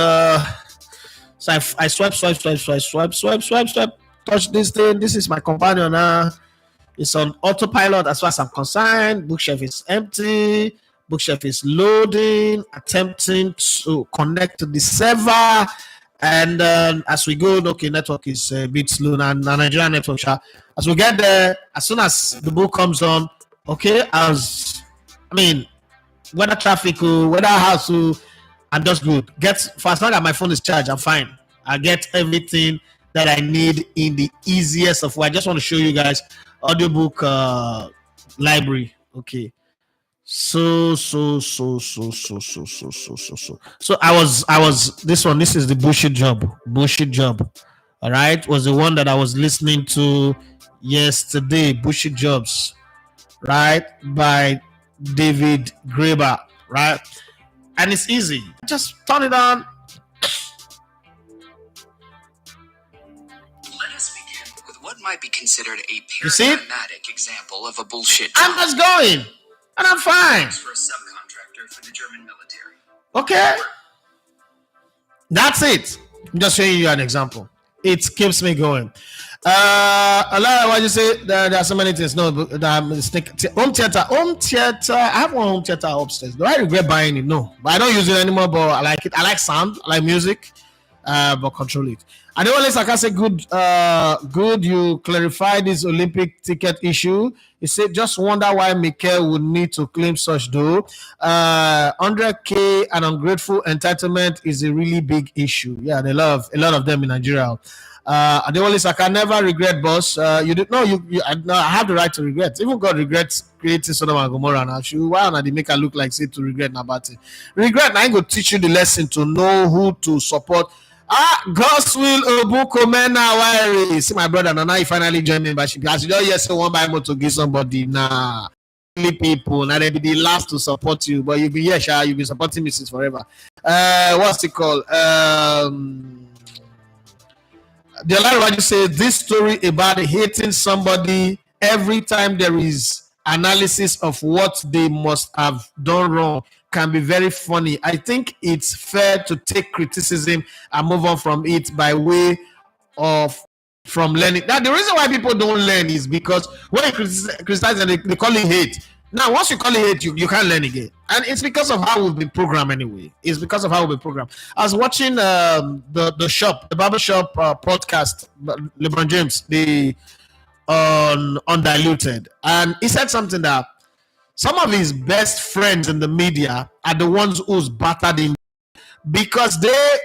so I swipe, touch this thing. This is my companion now. It's on autopilot as far as I'm concerned. Bookshelf is empty. Bookshelf is loading, attempting to connect to the server, and as we go, okay, network is a bit slow now. Nigerian network. As we get there, as soon as the book comes on, okay, whether traffic, whether house, I'm just good. For as long as my phone is charged, I'm fine. I get everything that I need in the easiest of way. I just want to show you guys audiobook library. Okay. So I was this is the bullshit job. All right, was the one that I was listening to yesterday. Bullshit Jobs, right, by David Graeber, right? And it's easy. Just turn it on. Let us begin with what might be considered a paradigmatic example of a bullshit job. I'm just going. And I'm fine. For a subcontractor for the German military. Okay. That's it. I'm just showing you an example. It keeps me going. A lot of what you say, there are so many things. No, home theater. I have one home theater upstairs. Do I regret buying it? No, but I don't use it anymore. But I like it. I like sound. I like music. But control it. And the only thing I can say, good. You clarify this Olympic ticket issue. You say, just wonder why Mikel would need to claim such though. 100K and ungrateful entitlement is a really big issue. Yeah, they love a lot of them in Nigeria. The only thing I can never regret, boss. I have the right to regret. Even God regrets creating Sodom and Gomorrah. Now, why not they make her look like say to regret Nabati? Regret. I ain't gonna teach you the lesson to know who to support. Godswill Obukomena Wire. See my brother, now he finally joined membership. As you don't hear say one by more to give somebody. Nah. People, now they be the last to support you, but you'll be here, Sha, you'll be supporting me since forever. What's it called? The Olariwaju you say this story about hating somebody every time there is analysis of what they must have done wrong can be very funny. I think it's fair to take criticism and move on from it by way of from learning. Now, the reason why people don't learn is because when you criticize and they call it hate. Now, once you call it hate, you can't learn again. And it's because of how we've been programmed anyway. It's because of how we've been programmed. I was watching the barbershop podcast, LeBron James, the Undiluted. And he said something that some of his best friends in the media are the ones who's battered him because they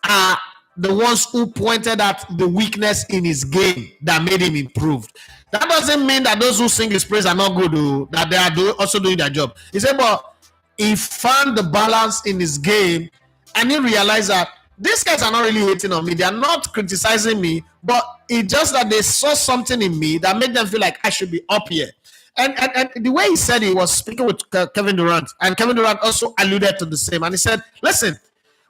are the ones who pointed at the weakness in his game that made him improved. That doesn't mean that those who sing his praise are not good, that they are also doing their job. He said, but he found the balance in his game and he realized that these guys are not really hating on me. They are not criticizing me, but it's just that they saw something in me that made them feel like I should be up here. And the way he said it, he was speaking with Kevin Durant, and Kevin Durant also alluded to the same. And he said, listen,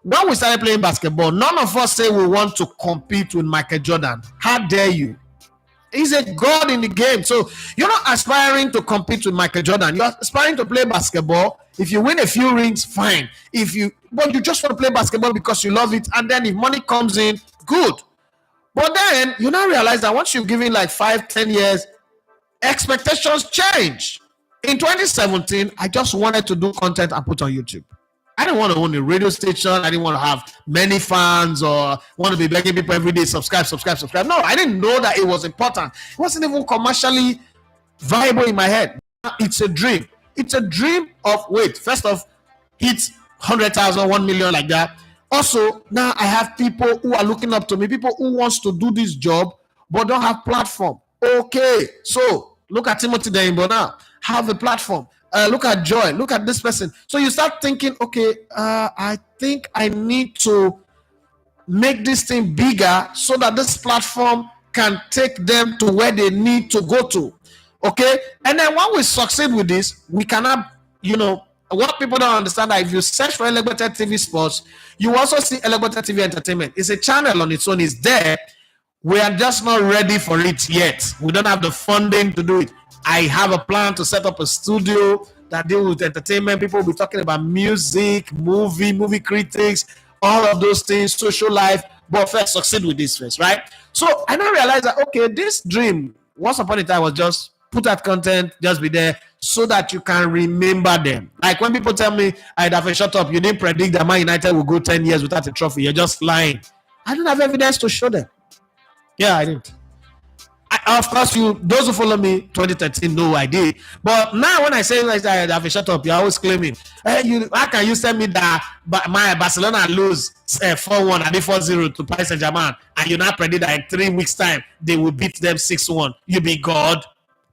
when we started playing basketball, none of us say we want to compete with Michael Jordan. How dare you? He's a god in the game. So you're not aspiring to compete with Michael Jordan. You're aspiring to play basketball. If you win a few rings, fine. But you just want to play basketball because you love it. And then if money comes in, good. But then you now realize that once you've given like 5-10 years, expectations change. In 2017, I just wanted to do content and put on YouTube. I didn't want to own a radio station. I didn't want to have many fans or want to be begging people every day, subscribe. No, I didn't know that it was important. It wasn't even commercially viable in my head. It's a dream. It's a dream of, first off, hit 100,000, 1 million like that. Also, now I have people who are looking up to me, people who wants to do this job but don't have platform. Okay, so look at Timothy Daimbo now. Have a platform. Look at Joy. Look at this person. So you start thinking, okay, I think I need to make this thing bigger so that this platform can take them to where they need to go to. Okay? And then when we succeed with this, we cannot, what people don't understand that if you search for Elegbete TV Sports, you also see Elegbete TV Entertainment. It's a channel on its own. It's there. We are just not ready for it yet. We don't have the funding to do it. I have a plan to set up a studio that deal with entertainment. People will be talking about music, movie critics, all of those things, social life. But first, succeed with this first, right? So I now realize that, okay, this dream, once upon a time, was just put out content, just be there so that you can remember them. Like when people tell me, I'd have a shut up, you didn't predict that Man United will go 10 years without a trophy. You're just lying. I don't have evidence to show them. Yeah, I didn't. Of course, those who follow me 2013 know I did. But now when I say like I have a shut up, you're always claiming, hey, how can you tell me that my Barcelona lose 4-1 and 4-0 to Paris Saint-Germain and you now predict that in 3 weeks' time they will beat them 6-1? You be God.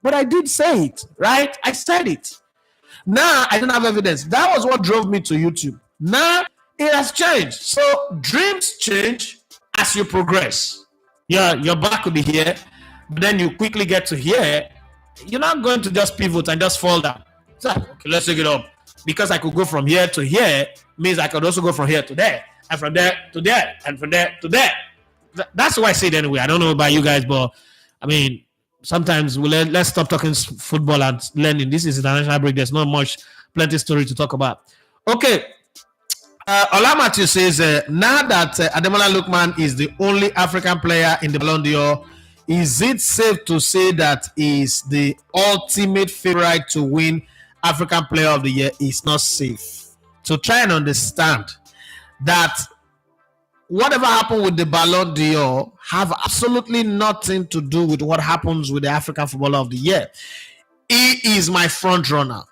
But I did say it, right? I said it. Now I don't have evidence. That was what drove me to YouTube. Now it has changed. So dreams change as you progress. Yeah, your back will be here. But then you quickly get to here, you're not going to just pivot and just fall down. So, okay, let's take it up. Because I could go from here to here, means I could also go from here to there, and from there to there, and from there to there. That's why I say it anyway. I don't know about you guys, but I mean, sometimes let's stop talking football and learning. This is international break. There's not plenty story to talk about. Okay. Olamatu says, now that Ademola Lookman is the only African player in the Ballon d'Or, is it safe to say that is the ultimate favorite to win African Player of the Year? Is not safe. So try and understand that whatever happened with the Ballon d'Or have absolutely nothing to do with what happens with the African Footballer of the Year. He is my front runner.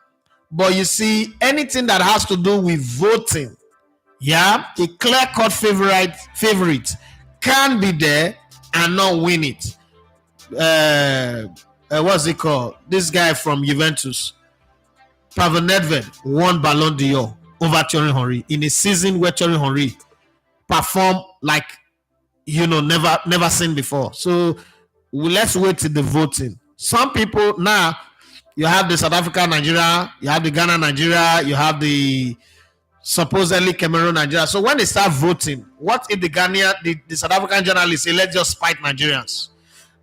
But you see, anything that has to do with voting, a clear-cut favorite can be there and not win it. What's it called? This guy from Juventus, Pavel Nedved, won Ballon d'Or over Thierry Henry in a season where Thierry Henry perform like never seen before. So let's wait till the voting. Some people now, you have the South Africa Nigeria, you have the Ghana Nigeria, you have the supposedly Cameroon Nigeria. So when they start voting, what if the South African journalists say let's just spite Nigerians?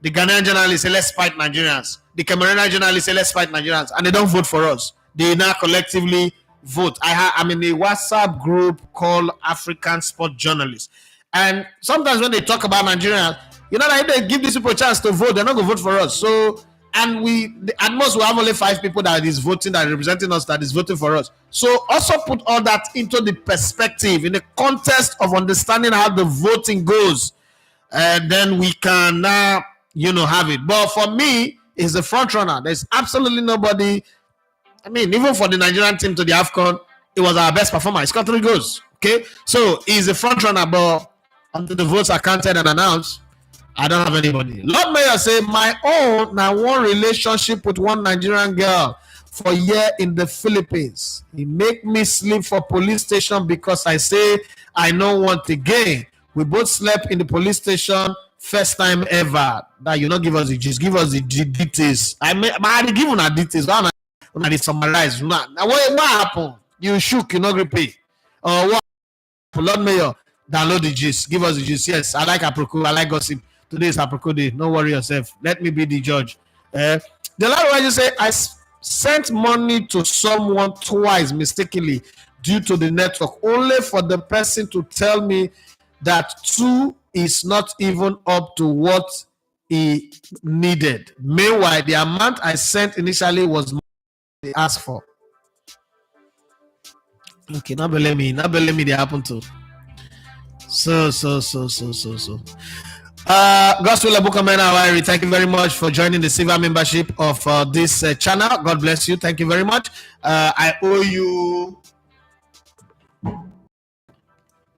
The Ghanaian journalists say let's spite Nigerians. The Cameroonian journalists say let's spite Nigerians, and they don't vote for us. They now collectively vote. I'm in a WhatsApp group called African Sport Journalists, and sometimes when they talk about Nigerians, like they give these people a chance to vote, they're not going to vote for us. So, and at most we have only 5 people that is voting, that is representing us, that is voting for us. So also put all that into the perspective, in the context of understanding how the voting goes, and then we can now have it. But for me, it's the front runner. There's absolutely nobody. I mean, even for the Nigerian team to the AFCON, it was our best performer. He scored 3 goals. Okay, so he's the front runner, but until the votes are counted and announced, I don't have anybody. Lord Mayor say my own now one relationship with one Nigerian girl for a year in the Philippines. He make me sleep for police station because I say I don't want again. We both slept in the police station. First time ever. That you not give us the gist, give us the details. I give you details. When I summarize, what happened? You shook, you not repay. What? Lord Mayor, download the gist. Give us the gist. Yes, I like Aproko. I like gossip. Today is Aproko Day. Don't worry yourself. Let me be the judge. The last one you say, I sent money to someone twice mistakenly due to the network, only for the person to tell me that 2 is not even up to what he needed. Meanwhile, the amount I sent initially was more than they asked for. Okay, not believe me they happen to. So. Gospel Abukamena, thank you very much for joining the silver membership of this channel. God bless you. Thank you very much. I owe you.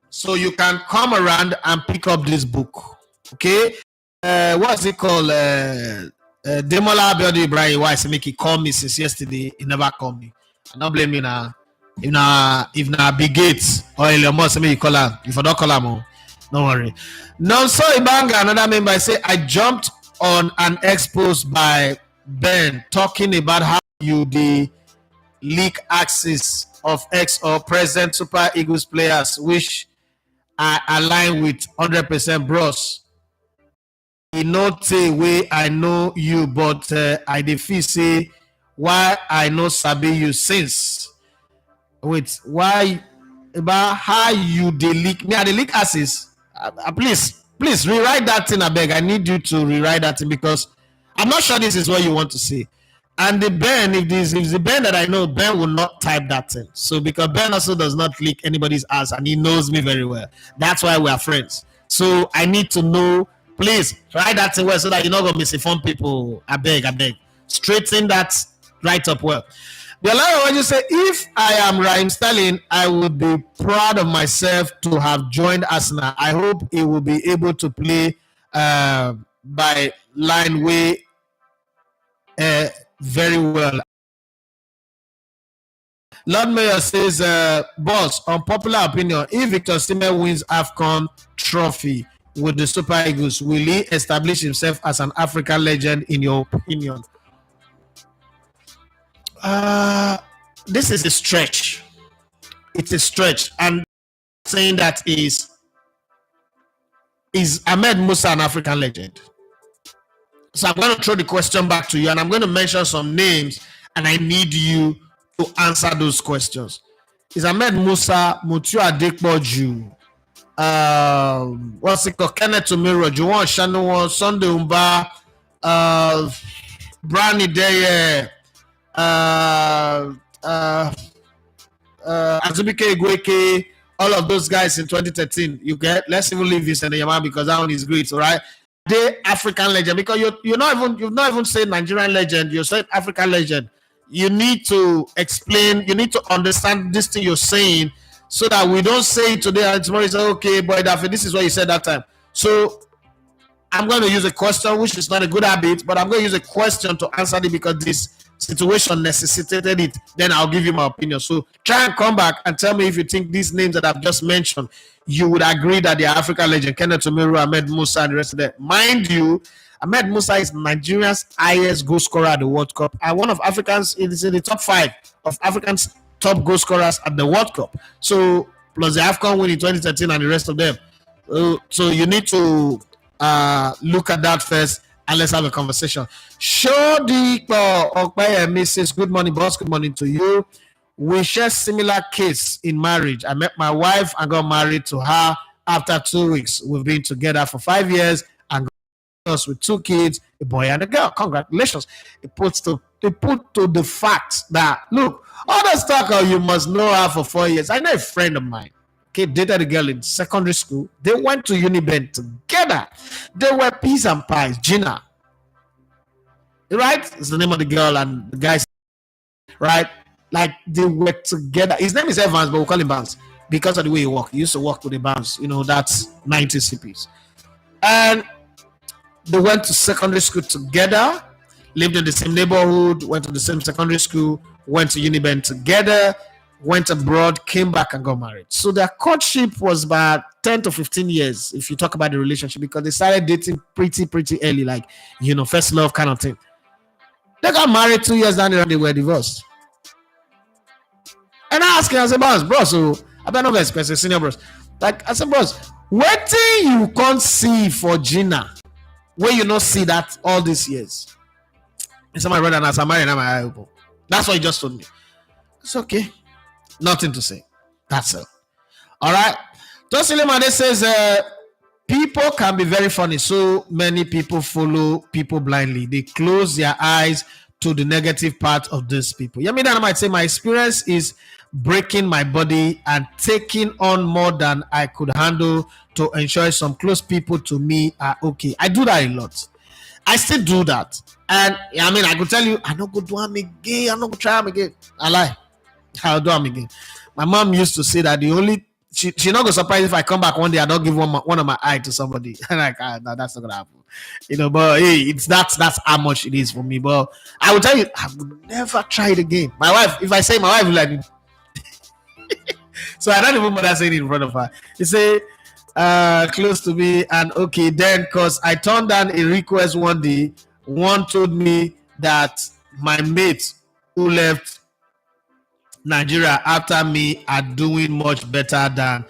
So you can come around and pick up this book. Okay? What's it called? Demola Abiodun Ibrahim. Why is make he call me since yesterday? He never called me. I don't blame you now. If na Big Gates or Elon Musk, make you call him. If I don't call him, don't worry. No, so Ibanga, another member, say I jumped on an expose by Ben talking about how you the leak axis of ex or present Super Eagles players, which I align with 100% bros. You not say way I know you, but I defy say why I know sabi you since. Wait, why about how you the leak? Me, I the leak axis. Please rewrite that thing. I beg. I need you to rewrite that thing because I'm not sure this is what you want to say. And the Ben, if the Ben that I know, Ben will not type that thing. So because Ben also does not leak anybody's ass and he knows me very well. That's why we are friends. So I need to know. Please write that thing well so that you're not gonna misinform people. I beg. Straighten that right up well. The other one you say, if I am Raheem Sterling, I would be proud of myself to have joined Arsenal. I hope he will be able to play by line way very well. Lord Mayor says, boss, unpopular opinion, if Victor Osimhen wins AFCON trophy with the Super Eagles, will he establish himself as an African legend in your opinion? This is a stretch. It's a stretch. And saying that is Ahmed Musa an African legend? So I'm going to throw the question back to you and I'm going to mention some names and I need you to answer those questions. Is Ahmed Musa, Mutiu Adekpoju, what's it called? Kenneth Omiro, Juwon Shanuwon, Sunday Umba, Brani Deye, Azubike Igweke, all of those guys in 2013. You get, let's even leave this and Yama because that one is great, all right? They African legend because you've not even said Nigerian legend, you said African legend. You need to explain, you need to understand this thing you're saying so that we don't say it today and tomorrow say, okay, boy, this is what you said that time. So I'm going to use a question, which is not a good habit, but I'm going to use a question to answer it because this situation necessitated it, then I'll give you my opinion. So try and come back and tell me if you think these names that I've just mentioned, you would agree that they are African legend. Kenneth Omeru, Ahmed Musa, and the rest of them. Mind you, Ahmed Musa is Nigeria's highest goal scorer at the World Cup, and one of Africans is in the top 5 of Africans' top goal scorers at the World Cup. So plus the AFCON win in 2013 and the rest of them. So you need to look at that first, and let's have a conversation. Shodi Okpeye says, good morning, boss. Good morning to you. We share similar case in marriage. I met my wife and got married to her after 2 weeks. We've been together for 5 years and got us with 2 kids, a boy and a girl. Congratulations. It puts to the fact that, look, all the talk of you must know her for 4 years. I know a friend of mine. Okay, dated a girl in secondary school. They went to Uniben together. They were peas and pies. Gina, right? It's the name of the girl and the guy, right? Like they were together. His name is Evans, but we'll call him Bounce because of the way he walked. He used to walk with the Bounce. You know, that's 90 CPs. And they went to secondary school together, lived in the same neighborhood, went to the same secondary school, went to Uniben together, went abroad, came back and got married. So their courtship was about 10 to 15 years, if you talk about the relationship, because they started dating pretty early, like, you know, first love kind of thing. They got married 2 years down the road, they were divorced. And I asked him, I said, bro, so I better not expensive senior bros. Like, I said, bros, what thing you can't see for Gina, where you not see that all these years? He said, my brother, and as I'm married, I'm my eye open. That's what he just told me. It's okay. Nothing to say. That's it. All right. Tosilimade says, people can be very funny. So many people follow people blindly. They close their eyes to the negative part of these people. I might say my experience is breaking my body and taking on more than I could handle to ensure some close people to me are okay. I do that a lot. I still do that. And I could tell you, I'm not going to do them again. I'm not going to try them again. I lie. I'll do them again. My mom used to say that she's not gonna surprise if I come back one day I don't give one of my eye to somebody. Like, no, that's not gonna happen. You know, but hey, that's how much it is for me. But I will tell you, I would never try it again. My wife, if I say my wife will like so I don't even bother saying it in front of her. You say close to me and okay, then because I turned down a request one day, one told me that my mate who left Nigeria after me are doing much better than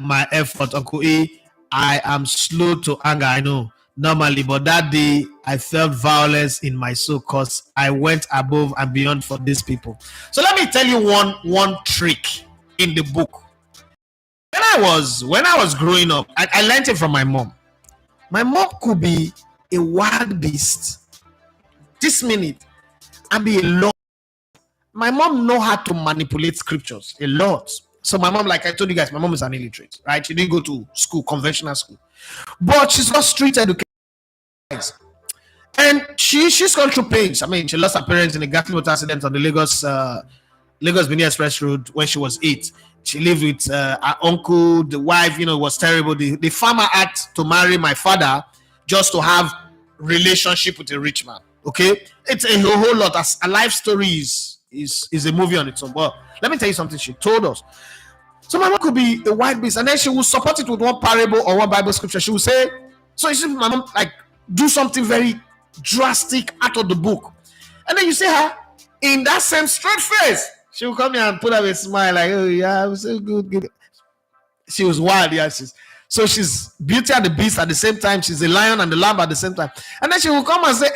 my effort. Uncle E, I am slow to anger, I know, normally, but that day I felt violence in my soul because I went above and beyond for these people. So let me tell you one trick in the book. When I was growing up, I learned it from my mom. My mom could be a wild beast this minute and be a long. My mom know how to manipulate scriptures a lot. So my mom, like I told you guys, my mom is an illiterate, right? She didn't go to school, conventional school, but she's got street education, and she's gone through pains. She lost her parents in a gas motor accident on the Lagos Benin Express Road when she was 8. She lived with her uncle. The wife, was terrible. The farmer had to marry my father just to have relationship with a rich man. Okay, it's a whole lot. As a life story is a movie on its own. But let me tell you something she told us. So my mom could be a wild beast, and then she will support it with one parable or one Bible scripture. She will say, so you see my mom do something very drastic out of the book, and then you see her in that same straight face. She will come here and put up a smile like, oh yeah, I'm so good. She was wild, yeah. She's Beauty and the Beast at the same time. She's a lion and the lamb at the same time. And then she will come and say,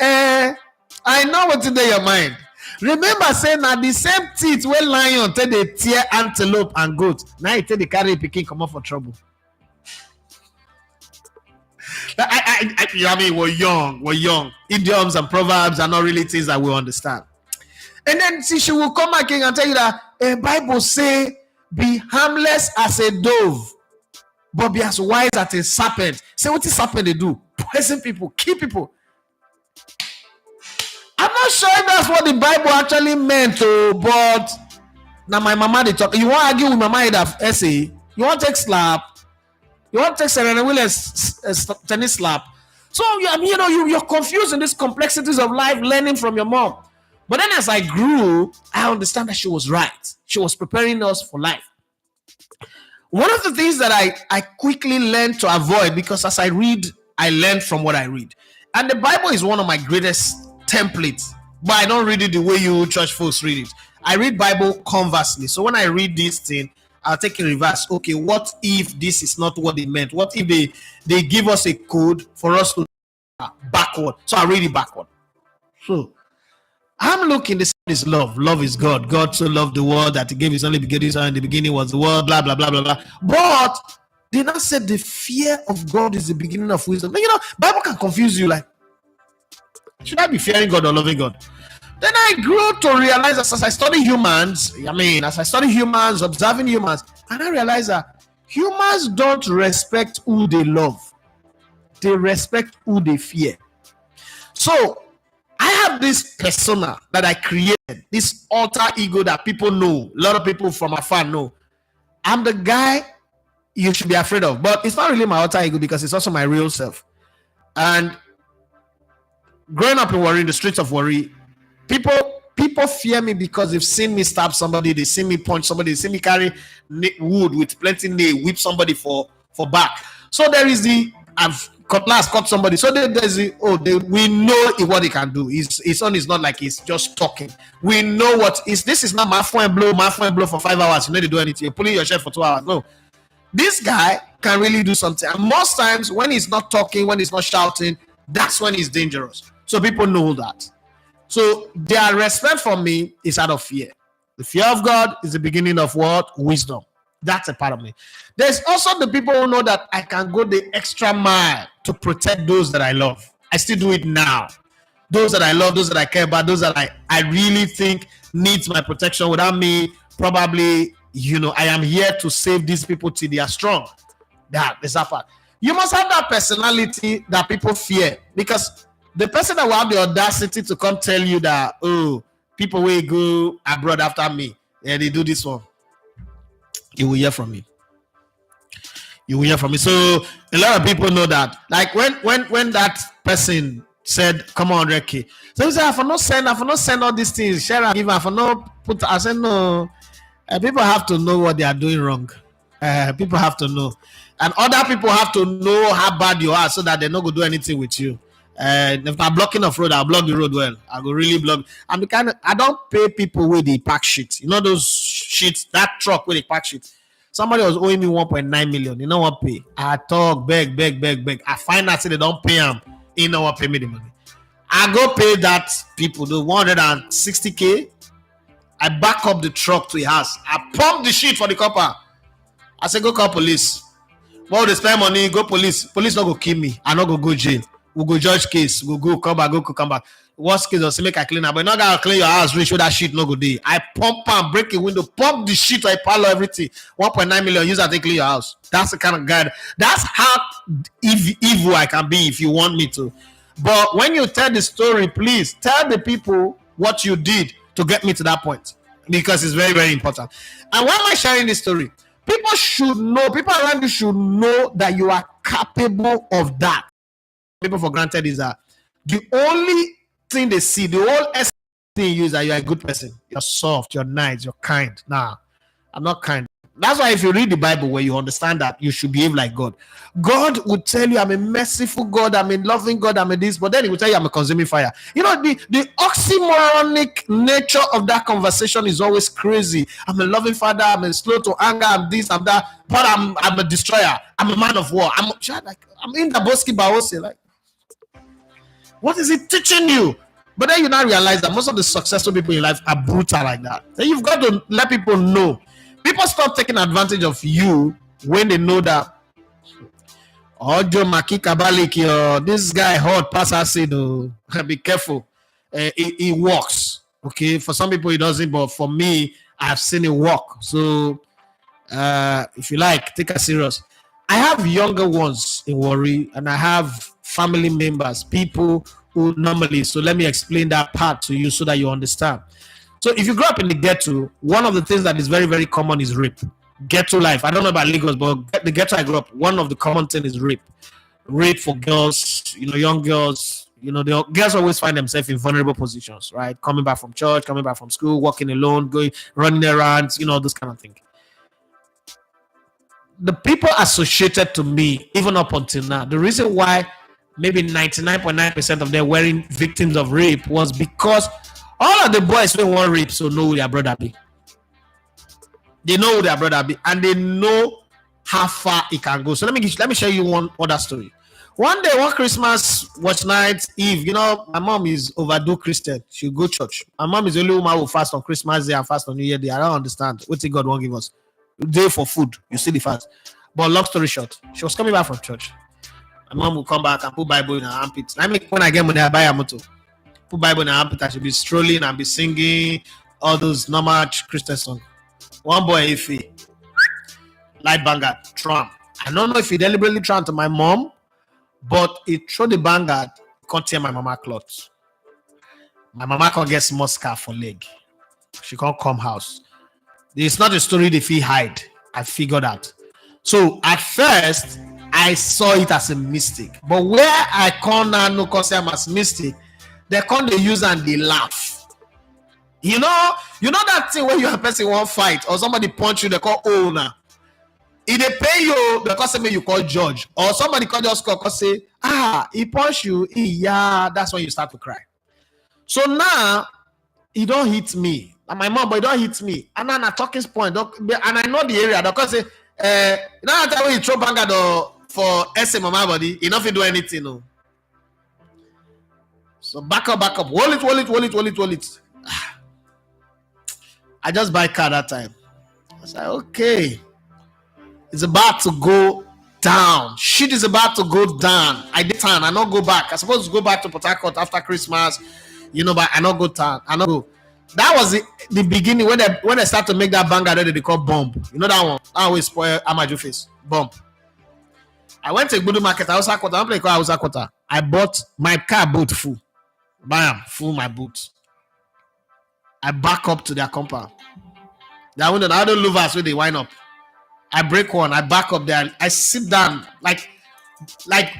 I know what's in your mind. Remember saying that the same teeth where lion take the tear antelope and goat. Now you take the carry picking come up for trouble. We're young. Idioms and proverbs are not really things that we understand. And then she will come back and tell you that a Bible say, be harmless as a dove, but be as wise as a serpent. Say what is serpent they do? Poison people, kill people. I'm not sure if that's what the Bible actually meant, but now my mama they talk. You want to argue with mama in that essay? You want to take slap? You want to take Serena Williams tennis slap? So you're confused in these complexities of life, learning from your mom. But then as I grew, I understand that she was right. She was preparing us for life. One of the things that I quickly learned to avoid, because as I read, I learn from what I read. And the Bible is one of my greatest templates, but I don't read it the way you church folks read it. I read Bible conversely. So when I read this thing, I'll take a reverse. Okay, what if this is not what they meant? What if they give us a code for us to backward? So I read it backward. So I'm looking, this is love. Love is God. God so loved the world that he gave his only begotten son. In the beginning was the world, blah, blah, blah, blah, blah. But they now said the fear of God is the beginning of wisdom. You know, Bible can confuse you. Like, should I be fearing God or loving God? Then I grew to realize that as I study humans, observing humans, and I realized that humans don't respect who they love. They respect who they fear. So I have this persona that I created, this alter ego that people know. A lot of people from afar know. I'm the guy you should be afraid of, but it's not really my alter ego because it's also my real self. And growing up in Warri, in the streets of Warri, people fear me because they've seen me stab somebody, they see me punch somebody, they see me carry wood with plenty nail, whip somebody for back. So there is the I've cut somebody. So there's the we know what he can do. His son is not like he's just talking. We know what is. This is not my phone blow for 5 hours. You need to do anything. You're pulling your shirt for 2 hours. No, this guy can really do something. And most times when he's not talking, when he's not shouting, that's when he's dangerous. So people know that. So their respect for me is out of fear. The fear of God is the beginning of what? Wisdom. That's a part of me. There's also the people who know that I can go the extra mile to protect those that I love. I still do it now. Those that I love, those that I care about, those that I really think needs my protection. Without me, probably, I am here to save these people till they are strong. That's that part. You must have that personality that people fear, because the person that will have the audacity to come tell you that, people will go abroad after me, and they do this one, you will hear from me. You will hear from me. So a lot of people know that. Like when that person said, come on, 100K. So he said, I have not send all these things, share and give, I have not put. I said, no. People have to know what they are doing wrong. People have to know. And other people have to know how bad you are so that they're not going to do anything with you. If I'm blocking off road, I'll block the road well. I go really block. I don't pay people with the pack sheets. You know those sheets, that truck with the pack sheet. Somebody was owing me 1.9 million. You know what pay? I talk, beg. I find out they don't pay them. You know what pay me the money. I go pay that people the 160K. I back up the truck to a house. I pump the sheet for the copper. I say, go call police. Well, they spend money, go police. Police not go kill me. I not go jail. We go judge case. We go come back. Worst case, also make I clean up. But not gonna clean your house, reach that shit no go day. I pump and break a window, pump the shit, I pile everything. 1.9 million, use that to clean your house. That's the kind of guy. That's how evil I can be if you want me to. But when you tell the story, please tell the people what you did to get me to that point, because it's very, very important. And why am I sharing this story? People should know, people around you should know that you are capable of that. People for granted is that the only thing they see, the whole essence thing you is that you're a good person. You're soft, you're nice, you're kind. Nah, I'm not kind. That's why if you read the Bible where you understand that you should behave like God, God would tell you, I'm a merciful God, I'm a loving God, I'm a this, but then he will tell you I'm a consuming fire. You know, the oxymoronic nature of that conversation is always crazy. I'm a loving father, I'm a slow to anger, I'm this, I'm that, but I'm a destroyer, I'm a man of war. I'm in the Boski Baose, like, what is it teaching you? But then you now realize that most of the successful people in life are brutal like that. Then you've got to let people know. People stop taking advantage of you when they know that Ojo Maki Kabalik, this guy hot pass acid. Be careful. It works. Okay, for some people it doesn't, but for me, I've seen it work. So if you like, take it serious. I have younger ones in Warri, and I have family members, people who normally. So let me explain that part to you so that you understand. So if you grow up in the ghetto, one of the things that is very, very common is rape. Ghetto life. I don't know about Lagos, but the ghetto I grew up, one of the common things is rape. Rape for girls, young girls, You know, the girls always find themselves in vulnerable positions, right? Coming back from church, coming back from school, walking alone, going, running errands, you know, this kind of thing. The people associated to me, even up until now, the reason why maybe 99.9% of them wearing victims of rape was because all of the boys who want rape, so know who their brother be. They know who their brother be, and they know how far it can go. So let me show you one other story. One day, one Christmas watch night Eve, you know, my mom is overdue Christian. She'll go church. My mom is the only woman who fast on Christmas Day and fast on New Year Day. I don't understand. What did God won't give us? Day for food. You see the fast. But long story short, she was coming back from church. My mom will come back and put Bible in her armpit. I mean, when I get money, I buy a motor. Put Bible in her armpit. I should be strolling and be singing all those normal Christian songs. One boy, Ife, light banger, tram. I don't know if he deliberately trammed to my mom, but he threw the banger, can't tear my mama clothes. My mama can't get small scarf for leg. She can't come house. It's not a story they feel hide. I figured out. So at first, I saw it as a mistake. But where I can't now no consider as mistake, they can't they use and they laugh. You know that thing when you have a person won't fight or somebody punch you, they call owner. If they pay you, because say you call judge, or somebody can just call and say, he punched you, yeah, that's when you start to cry. So now he don't hit me. And my mom, but he don't hit me. And then a talking point, and I know the area, because say, now that when you throw banger for SM on my body, he don't do anything. No. So back up, hold it. I just buy car that time. I was like, okay. It's about to go down. Shit is about to go down. I did turn. I not go back. I supposed to go back to Port Harcourt after Christmas, you know, but I not go turn. I not go. That was the beginning when they start to make that banger that they call bomb. You know that one? I always spoil Amaju face. Bomb. I went to Budu Market. I was a quarter. I'm playing I was a quarter. I bought my car boot full. Bam, full my boot. I back up to their compound. That window, the other louvers where they wind up. I break one, I back up there, I sit down like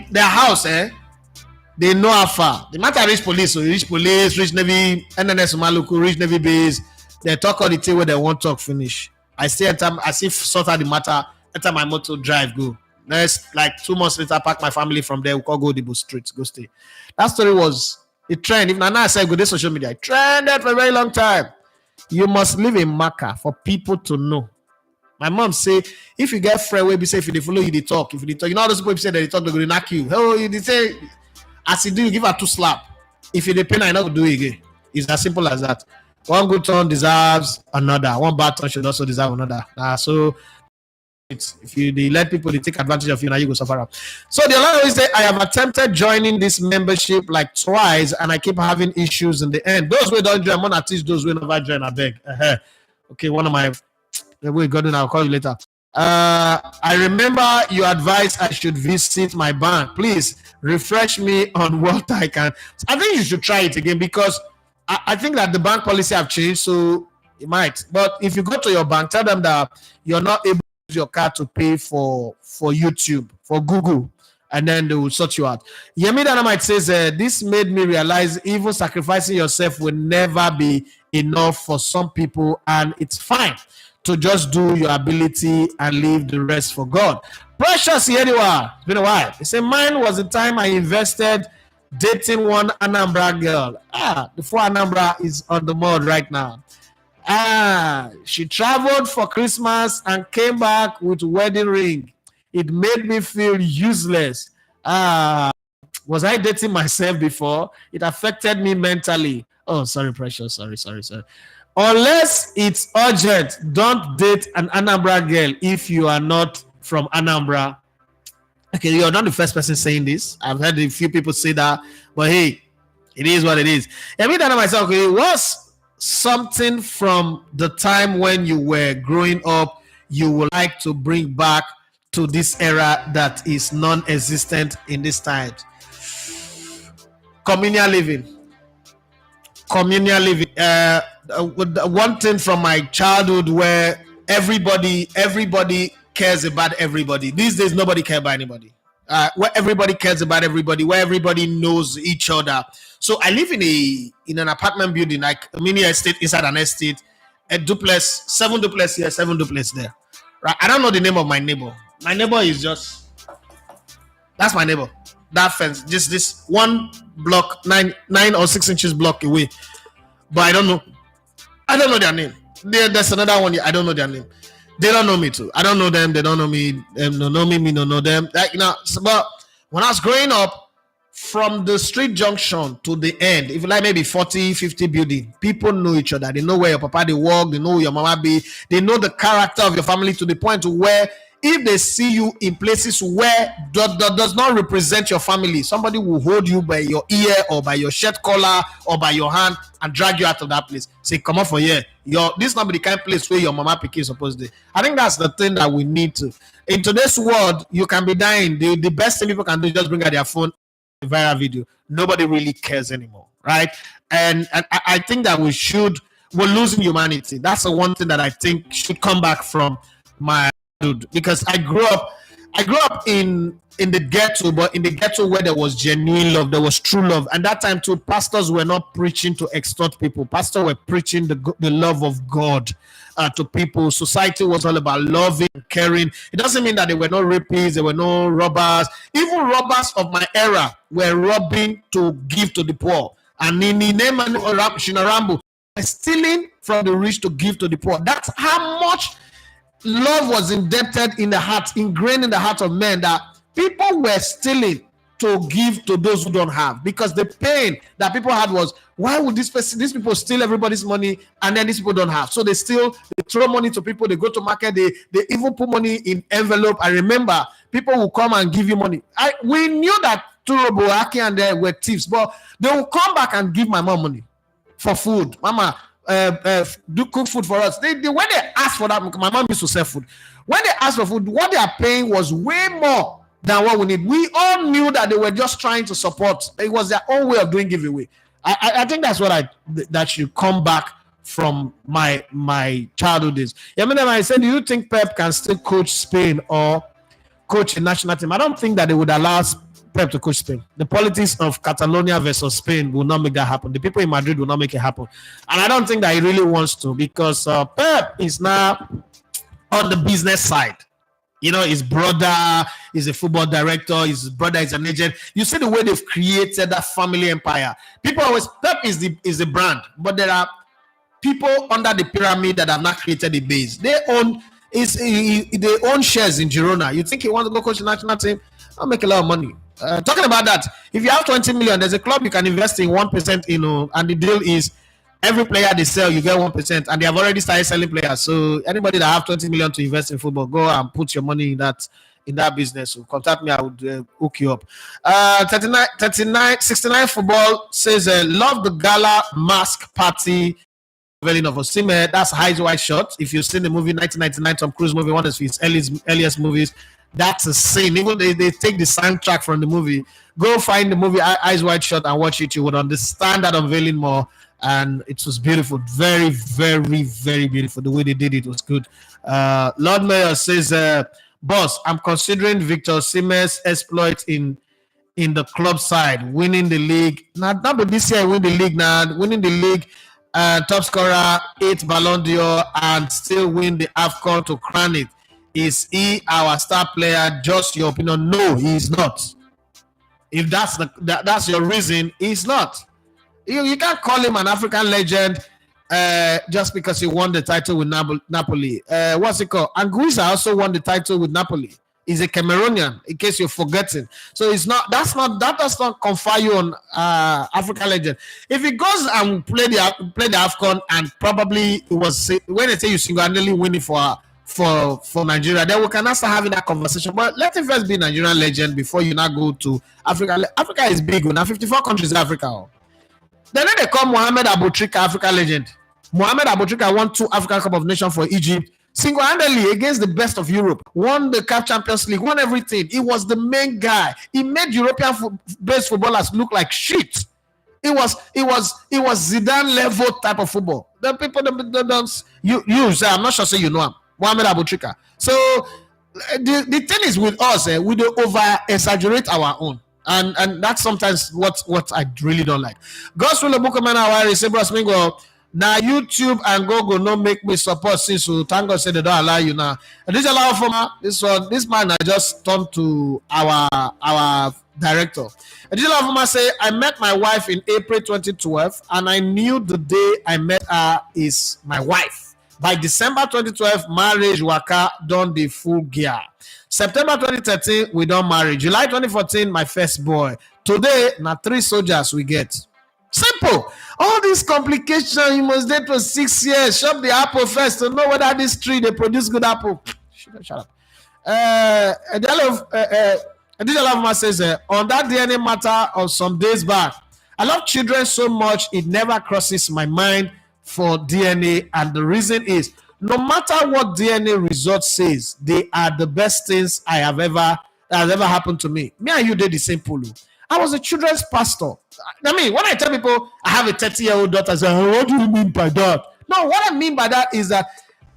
their house, they know how far. The matter reach police, so reach Navy, NNS Maluku, reach Navy base, they talk all the thing where they won't talk finish. I stay at time, as if sort out the matter, enter my motor, drive, go. Next, like 2 months later, pack my family from there, we call go Debo Street, go stay. That story was a trend. If Nana said go to social media, it trended for a very long time. You must leave a marker for people to know. My mom say, if you get friend, we say if they follow you, they talk. If they talk, you know how those people say that they talk, they're going to knock you. Oh, they say, as you do, you give her 2 slap. If you the pain, I not do it again. It's as simple as that. One good turn deserves another. One bad turn should also deserve another. So if they let people they take advantage of you, now you go suffer up. So the other always say, I have attempted joining this membership like twice, and I keep having issues in the end. Those who don't join, I'm gonna teach those who never join. I beg. Okay, one of my. Wait, Gordon, I'll call you later. I remember you advised I should visit my bank. Please refresh me on what I can. I think you should try it again because I think that the bank policy have changed, so it might. But if you go to your bank, tell them that you're not able to use your card to pay for YouTube, for Google, and then they will sort you out. Yemi Dynamite says, this made me realize even sacrificing yourself will never be enough for some people, and it's fine to just do your ability and leave the rest for God. Precious, here you are. It's been a while. He said, mine was the time I invested dating one Anambra girl. The four Anambra is on the mud right now. She traveled for Christmas and came back with wedding ring. It made me feel useless. Was I dating myself before? It affected me mentally. Oh, sorry, Precious. Sorry. Unless it's urgent, don't date an Anambra girl if you are not from Anambra. Okay, you're not the first person saying this. I've heard a few people say that, but hey, it is what it is. I mean, that myself, okay, what's something from the time when you were growing up you would like to bring back to this era that is non-existent in this time? Communal living. One thing from my childhood where everybody cares about everybody. These days, nobody cares about anybody. where everybody cares about everybody, where everybody knows each other. So I live in an apartment building, like a mini estate inside an estate, a duplex, 7 duplex here, 7 duplex there. Right? I don't know the name of my neighbor. My neighbor is that's my neighbor. That fence, just this one block, 9 or 6 inches block away. But I don't know their name. There's another one here. I don't know their name. They don't know me too. I don't know them. They don't know me. Them don't know me. Me don't know them. Like, but when I was growing up, from the street junction to the end, if you like maybe 40, 50 building, people know each other. They know where your papa they work. They know who your mama be. They know the character of your family to the point where if they see you in places where that does not represent your family, somebody will hold you by your ear or by your shirt collar or by your hand and drag you out of that place. Say, come on for here. This not be the kind of place where your mama pick is supposed to. I think that's the thing that we need to. In today's world, you can be dying. The best thing people can do is just bring out their phone, viral video. Nobody really cares anymore, right? And I think that we're losing humanity. That's the one thing that I think should come back from my dude, because I grew up in the ghetto, but in the ghetto where there was genuine love, there was true love. And that time too, pastors were not preaching to extort people. Pastors were preaching the love of God to people. Society was all about loving, caring. It doesn't mean that there were no rapists, there were no robbers. Even robbers of my era were robbing to give to the poor. And Nini Neman or Shinarambu were stealing from the rich to give to the poor. That's how much love was ingrained in the heart of men, that people were stealing to give to those who don't have, because the pain that people had was, why would these people steal everybody's money and then these people don't have? So they throw money to people, they go to market, they even put money in envelope. I remember people will come and give you money. We knew that Turobo, Aki and they were thieves, but they will come back and give my mom money for food. Mama, do cook food for us. When they ask for that, my mom used to sell food. When they asked for food, what they are paying was way more than what we need. We all knew that they were just trying to support. It was their own way of doing giveaway. I think that's what that should come back from my childhood days. I said, do you think Pep can still coach Spain or coach a national team? I don't think that they would allow Pep to coach Spain. The politics of Catalonia versus Spain will not make that happen. The people in Madrid will not make it happen. And I don't think that he really wants to, because Pep is now on the business side. His brother is a football director. His brother is an agent. You see the way they've created that family empire. People always, Pep is the brand, but there are people under the pyramid that have not created the base. They own shares in Girona. You think he wants to go coach the national team? I'll make a lot of money. Talking about that, if you have 20 million, there's a club you can invest in 1%, and the deal is every player they sell, you get 1%, and they have already started selling players. So anybody that have 20 million to invest in football, go and put your money in that business. So contact me, I would hook you up. 69 football says, love the gala mask party. That's Eyes Wide Shut. If you've seen the movie 1999 Tom Cruise movie, one of his earliest movies, that's a scene. Even they take the soundtrack from the movie. Go find the movie Eyes Wide Shut and watch it. You would understand that unveiling more. And it was beautiful. Very, very, very beautiful. The way they did it was good. Lord Mayor says, boss, I'm considering Victor Osimhen's exploit in the club side, winning the league. Not this year, win the league now. Winning the league, top scorer, 8 Ballon d'Or, and still win the AFCON to crown it. Is he our star player? Just your opinion? No, he is not. If that's your reason, he's not. You can't call him an African legend just because he won the title with Napoli. What's it called? Anguissa also won the title with Napoli. He's a Cameroonian, in case you're forgetting. So that does not confer you on African legend. If he goes and play the AFCON, and probably it was when they say you single-handedly win it for Nigeria, then we can start having that conversation. But let him first be a Nigerian legend before you now go to Africa. Africa is big. Now 54 countries in Africa. Then they call Mohamed Aboutrika Africa legend. Mohamed Aboutrika won 2 African Cup of Nations for Egypt single-handedly against the best of Europe. Won the CAF Champions League. Won everything. He was the main guy. He made European-based footballers look like shit. It was Zidane level type of football. The people you say, I'm not sure say you know him. Mohamed Aboutrika. So the thing is with us, we do over exaggerate our own. And that's sometimes what I really don't like. Gospel Obukoman Awari say, Bros Mingo, now YouTube and Google no make me support since so thank God say they don't allow you now. And this allow for this man I just turned to our director. And this allow for say I met my wife in April 2012 and I knew the day I met her is my wife. By December 2012, marriage waka done the full gear. September 2013, we don't marry. July 2014, my first boy. Today, now 3 soldiers we get. Simple. All these complications, you must date for 6 years. Shop the apple first to know whether this tree they produce good apple. Shut up. Adila says, on that DNA matter of some days back, I love children so much it never crosses my mind for DNA, and the reason is no matter what DNA result says, they are the best things that have ever happened to me. Me and you did the same polo. I was a children's pastor. I mean, when I tell people I have a 30-year-old daughter, I say, what do you mean by that? No, what I mean by that is that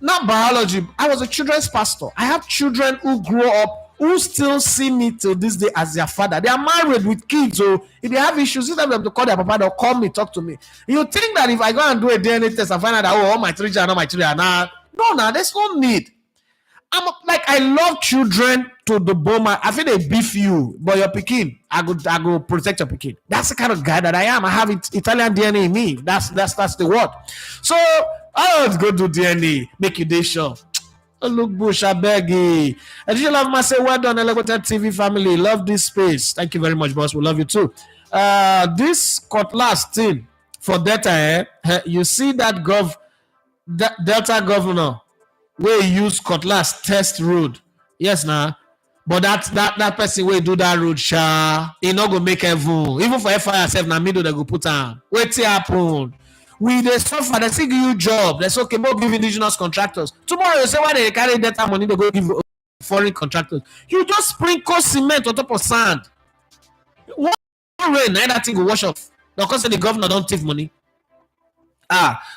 not biology. I was a children's pastor. I have children who grow up who still see me till this day as their father. They are married with kids, so if they have issues, instead of them to call their papa, they'll call me, talk to me. You think that if I go and do a DNA test and find out that all my children are not my children, no, there's no need. I love children to the bone. I feel they beef you, but your pikin, I go protect your pikin. That's the kind of guy that I am. I have Italian DNA in me. That's the word. So I always go do DNA, make you day sure. Look, Bush, I beg you. And you love my say, well done, Elevated TV family. Love this space. Thank you very much, boss. We love you too. This cutlass thing for Delta, you see that Delta governor where use cutlass test road. Yes, nah. But that person will do that road, he not go make heaven. Even for FIR self, na middle they go put on. Wait till happen. We they suffer, they still give you job. They say, okay, more give indigenous contractors. Tomorrow you say why they carry data money, they go give foreign contractors. You just sprinkle cement on top of sand. One rain, that thing will wash off. Because the governor don't take money.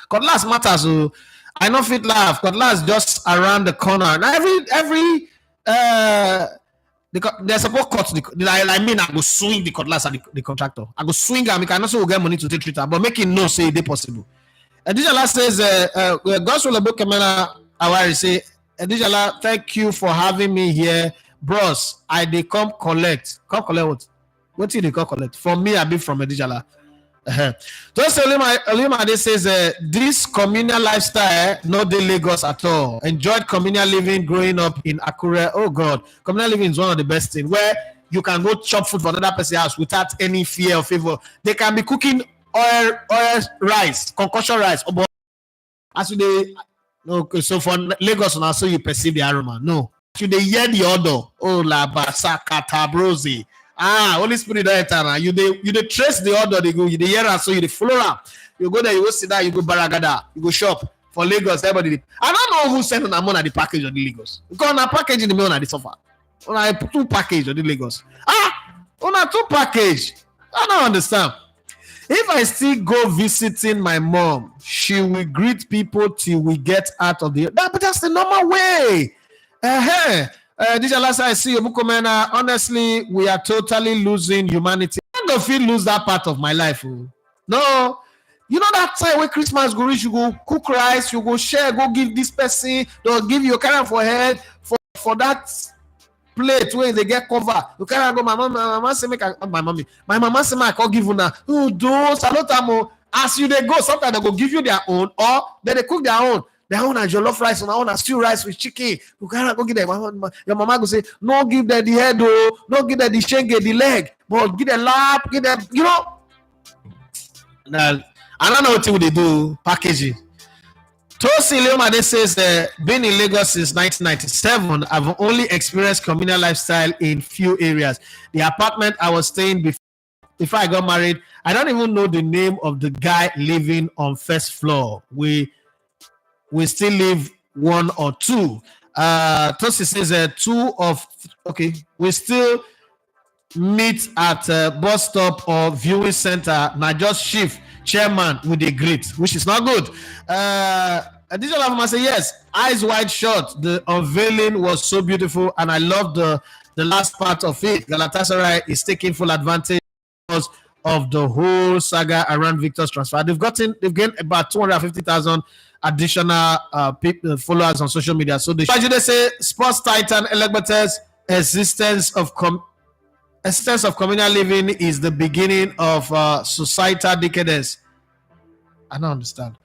Cutlass matters. So I know fit laugh. Cutlass just around the corner. And every they're supposed to cut I go swing the cutlass at the contractor. I go swing him. I can also get money to take treat, but make it no say they possible. Adijala says, Gospel Book Kamala Awari say, Adijala, thank you for having me here. Bros, they come collect. Come collect what? What did they come collect? From me, I be from Adijala. Just Olima says this communal lifestyle not the Lagos at all. Enjoyed communal living growing up in Akure. Oh God, communal living is one of the best things where you can go chop food for another person's house without any fear or favor. They can be cooking oil rice, concussion rice. But as they okay, so for Lagos now, so you perceive the aroma. No, should they hear the odor? Oh la basa katabrosi. Holy Spirit that you trace the order they go, you the hear so you the follow up. You go there, you go sit down, you go baragada, you go shop for Lagos. Everybody, I don't know who sent on money at the package of the Lagos. Because on a package in the mail at the sofa. On a 2 package of the Lagos. On a 2 package. I don't understand. If I still go visiting my mom, she will greet people till we get out of the. But that's the normal way. This last I see Obukomena. Honestly, we are totally losing humanity. I don't feel lose that part of my life. No, you know that time when Christmas go reach, you go cook rice, you go share, go give this person, they'll give you a carry for head for that plate where they get cover. You can't go. My mama say make my mama say I can't give you now. Oh, those a lot of as you they go, sometimes they go give you their own, or then they cook their own. They own a jollof rice and I own a stew rice with chicken. You cannot go give them. Your mama go say, no, give them the head, no, give them the shenge, the leg, but give them lap, give them, you know. Now, I don't know what they do, packaging. Tosi Leomade says, being in Lagos since 1997, I've only experienced communal lifestyle in few areas. The apartment I was staying before I got married, I don't even know the name of the guy living on first floor. We still live 1 or 2. Tosi says 2 of okay. We still meet at bus stop or viewing center. Now just shift chairman with a greet, which is not good. And this one must say yes. Eyes wide shut. The unveiling was so beautiful, and I love the last part of it. Galatasaray is taking full advantage of the whole saga around Victor's transfer. They've gained about 250,000 additional followers on social media. So they say Sports Titan Elegbete's existence of communal living is the beginning of societal decadence. I don't understand.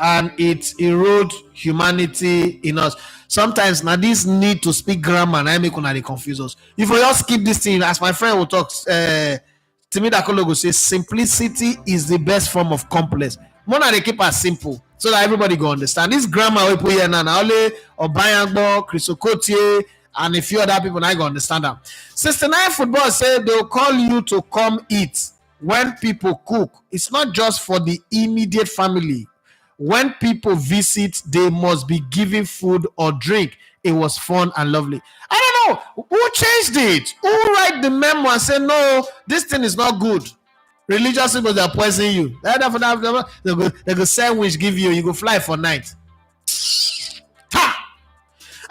And it erodes humanity in us. Sometimes now this need to speak grammar and I make they confuse us. If we just skip this thing, as my friend will talk, Timi Dakolo will say simplicity is the best form of complex. More they keep it simple so that everybody go understand. This grammar we put here now, only Obayangbo, Chris Okotie, and a few other people I go understand them. 69 Football said they'll call you to come eat when people cook. It's not just for the immediate family. When people visit, they must be given food or drink. It was fun and lovely. I don't know who changed it. Who write the memo and say no, this thing is not good. Religious people they are poisoning you. They go sandwich give you. You go fly for night. And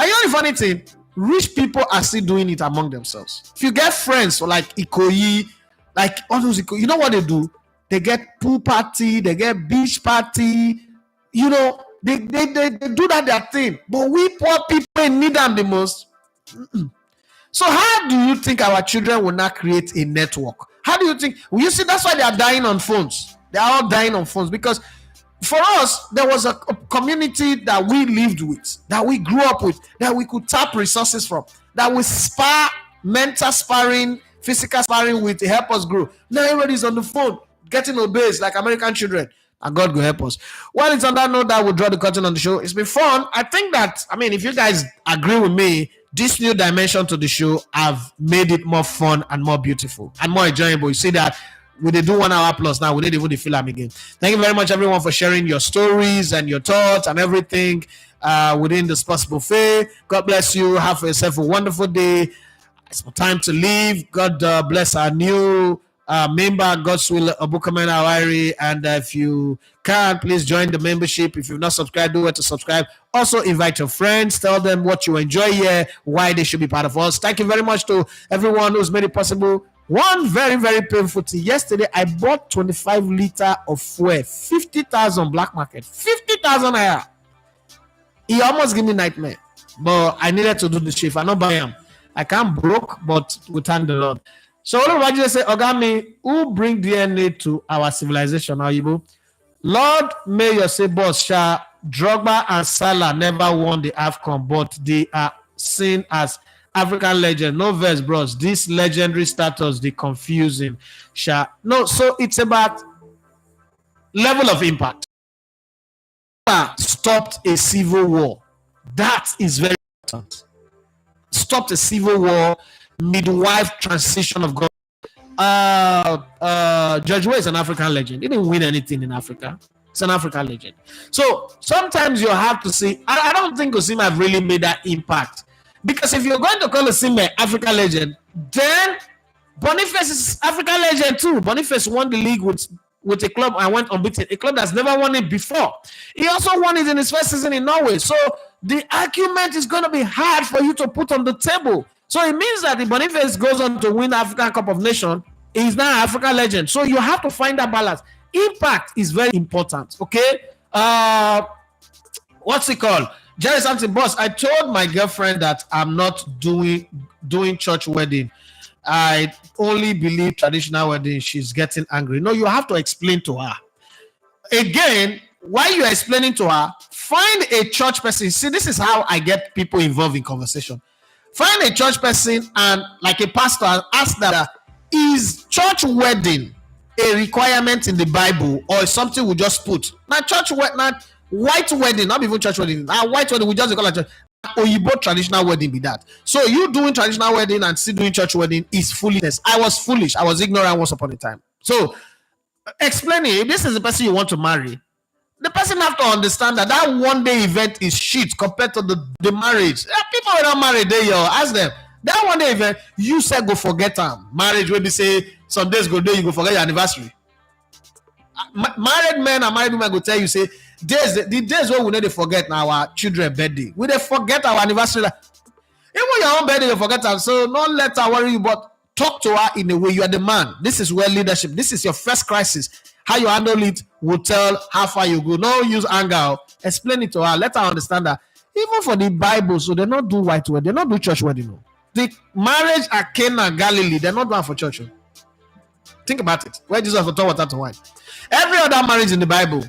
you know the funny thing? Rich people are still doing it among themselves. If you get friends like Ikoyi, like all those Ikoyi, you know what they do? They get pool party, they get beach party. You know, they do that their thing. But we poor people need them the most. So how do you think our children will not create a network? How do you think? Well, you see, that's why they are dying on phones. They are all dying on phones because for us, there was a community that we lived with, that we grew up with, that we could tap resources from, that we spar, mental sparring, physical sparring with to help us grow. Now everybody's on the phone, getting obese like American children. And God will help us. Well, it's on that note that we'll draw the curtain on the show. It's been fun. I think that, if you guys agree with me, this new dimension to the show have made it more fun and more beautiful and more enjoyable. You see that we did do 1 hour plus now. We didn't even film again. Thank you very much, everyone, for sharing your stories and your thoughts and everything within the Sports Buffet. God bless you. Have yourself a wonderful day. It's time to leave. God bless our new member, God's will, Obukamena Awairi. And if you can, please join the membership. If you've not subscribed, do it to subscribe. Also, invite your friends. Tell them what you enjoy here, why they should be part of us. Thank you very much to everyone who's made it possible. One very, very painful thing. Yesterday, I bought 25 liters of fuel, 50,000 black market, 50,000 naira. He almost gave me nightmare, but I needed to do the shift. I don't buy him. I can't broke, but we thank the Lord. So all of you say, Ogami, who bring DNA to our civilization, Ayibo? Lord, may your say, boss, Drogba and Salah never won the AFCON, but they are seen as African legend. No verse, bros. This legendary status, the confusing. No, so it's about level of impact. Stopped a civil war. That is very important. Stopped a civil war, midwife transition of God. George Weah is an African legend. He didn't win anything in Africa. It's an African legend. So sometimes you have to see. I don't think Osimhen have really made that impact. Because if you're going to call Osimhen African legend, then Boniface is African legend too. Boniface won the league with a club and went unbeaten. A club that's never won it before. He also won it in his first season in Norway. So the argument is going to be hard for you to put on the table. So it means that if Boniface goes on to win the African Cup of Nations, he's now an African legend. So you have to find that balance. Impact is very important. Okay. What's it called? Jerry something, boss. I told my girlfriend that I'm not doing church wedding. I only believe traditional wedding. She's getting angry. No, you have to explain to her. Again, while you're explaining to her, find a church person. See, this is how I get people involved in conversation. Find a church person and like a pastor and ask that, is church wedding a requirement in the Bible or something we just put? Now church wedding, not white wedding, not even church wedding. Now white wedding, we just call it church. Oyibo traditional wedding be that. So you doing traditional wedding and still doing church wedding is foolishness. I was foolish. I was ignorant once upon a time. So explaining, if this is the person you want to marry, the person have to understand that one day event is shit compared to the marriage. People who don't marry, they ask them. That one day event, you said go forget them. Marriage will be say some days go there, you go forget your anniversary. Married men and married women go tell you, say, the days where we need to forget now our children birthday. We dey forget our anniversary. Even your own birthday, you forget her. So don't let her worry you, but talk to her in a way. You are the man. This is where leadership. This is your first crisis. How you handle it will tell how far you go. No use anger. Explain it to her. Let her understand that. Even for the Bible, so they not do white wedding. They not do church wedding. No. The marriage at Cana, Galilee, they're not doing for church. Think about it. Where Jesus will turn water to wine. Every other marriage in the Bible,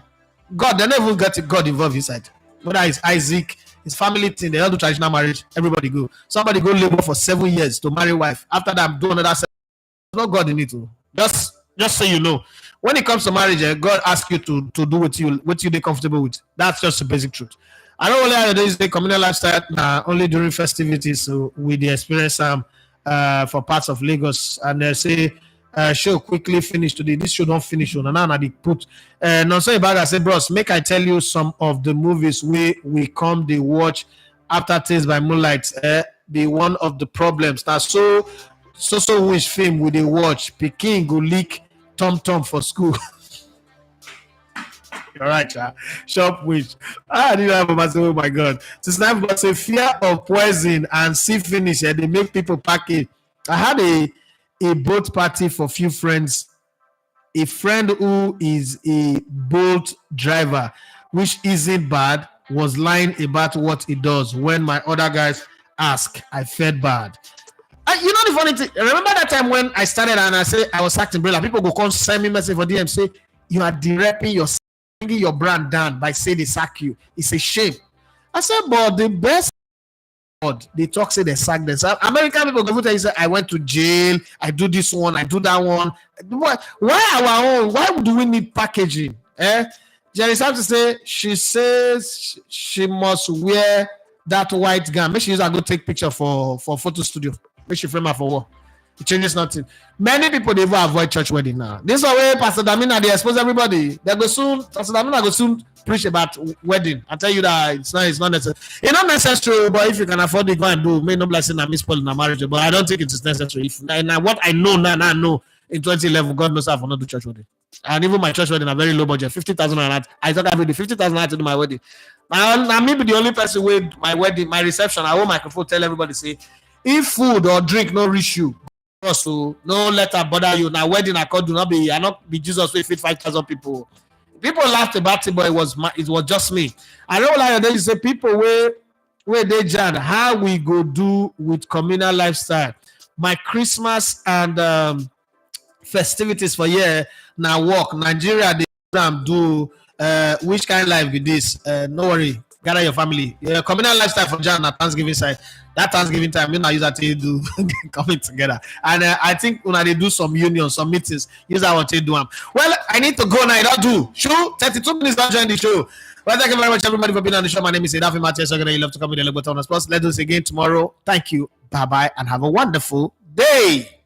God, they never get God involved inside. Whether it's Isaac, his family thing, they all do traditional marriage. Everybody go. Somebody go labor for 7 years to marry wife. After that, do another 7 years. No God in it. Just so you know. When it comes to marriage, God asks you to do what you be comfortable with. That's just the basic truth. I don't only have days the communal lifestyle only during festivities. So we experience for parts of Lagos, and they say show quickly finish today. This show don't finish on now. They put Nonso Ibaga say, bros, make I tell you some of the movies we come they watch after Taste by Moonlight. Be one of the problems. Now so which film will they watch? Peking go leak Tom for school. All right, shop which I didn't have a oh my god. Since now I've got a fear of poison and see finish, they make people pack it. I had a boat party for few friends. A friend who is a boat driver, which isn't bad, was lying about what he does. When my other guys ask, I felt bad. You know the funny thing, remember that time when I started and I said I was acting umbrella, people go come send me message for DM, say you are directing your brand down by saying they sack you. It's a shame. I said, but the best they talk, say they sack themselves. American people go tell you, say I went to jail, I do this one, I do that one. Why our own? Why do we need packaging? Jerry Sam to say she says she must wear that white gown. Make sure you go take picture for photo studio. Make sure frame her for war. It changes nothing. Many people they even avoid church wedding now. This is the way Pastor Damina they expose everybody. Pastor Damina go soon preach about wedding. I tell you that it's not necessary. It's not necessary, but if you can afford it, go and do. May no blessing and miss Paul in a marriage, but I don't think it is necessary. What I know now, I know in 2011, God knows I will not do church wedding. And even my church wedding are very low budget, 50,000 a night. I thought I would do 50,000 a night to do my wedding. Now maybe the only person with my wedding, my reception, I want microphone tell everybody say, if food or drink no reach you, so no letter bother you. Now wedding I could do not be Jesus will feed 5,000 people. People laughed about it, but it was just me. I don't like they say people where they judge how we go do with communal lifestyle. My Christmas and festivities for year now work. Nigeria they do which kind of life with this? No worry. Gather your family. Communal lifestyle for Jan at Thanksgiving side. That Thanksgiving time, you know, use that to do coming together. And I think when they do some unions, some meetings, use that what they do. Well, I need to go now. I don't do. Show 32 minutes not join the show. Well, thank you very much, everybody, for being on the show. My name is Edafi Matthias. You love to come with the Lebot on the Sports. Let's do this again tomorrow. Thank you. Bye bye, and have a wonderful day.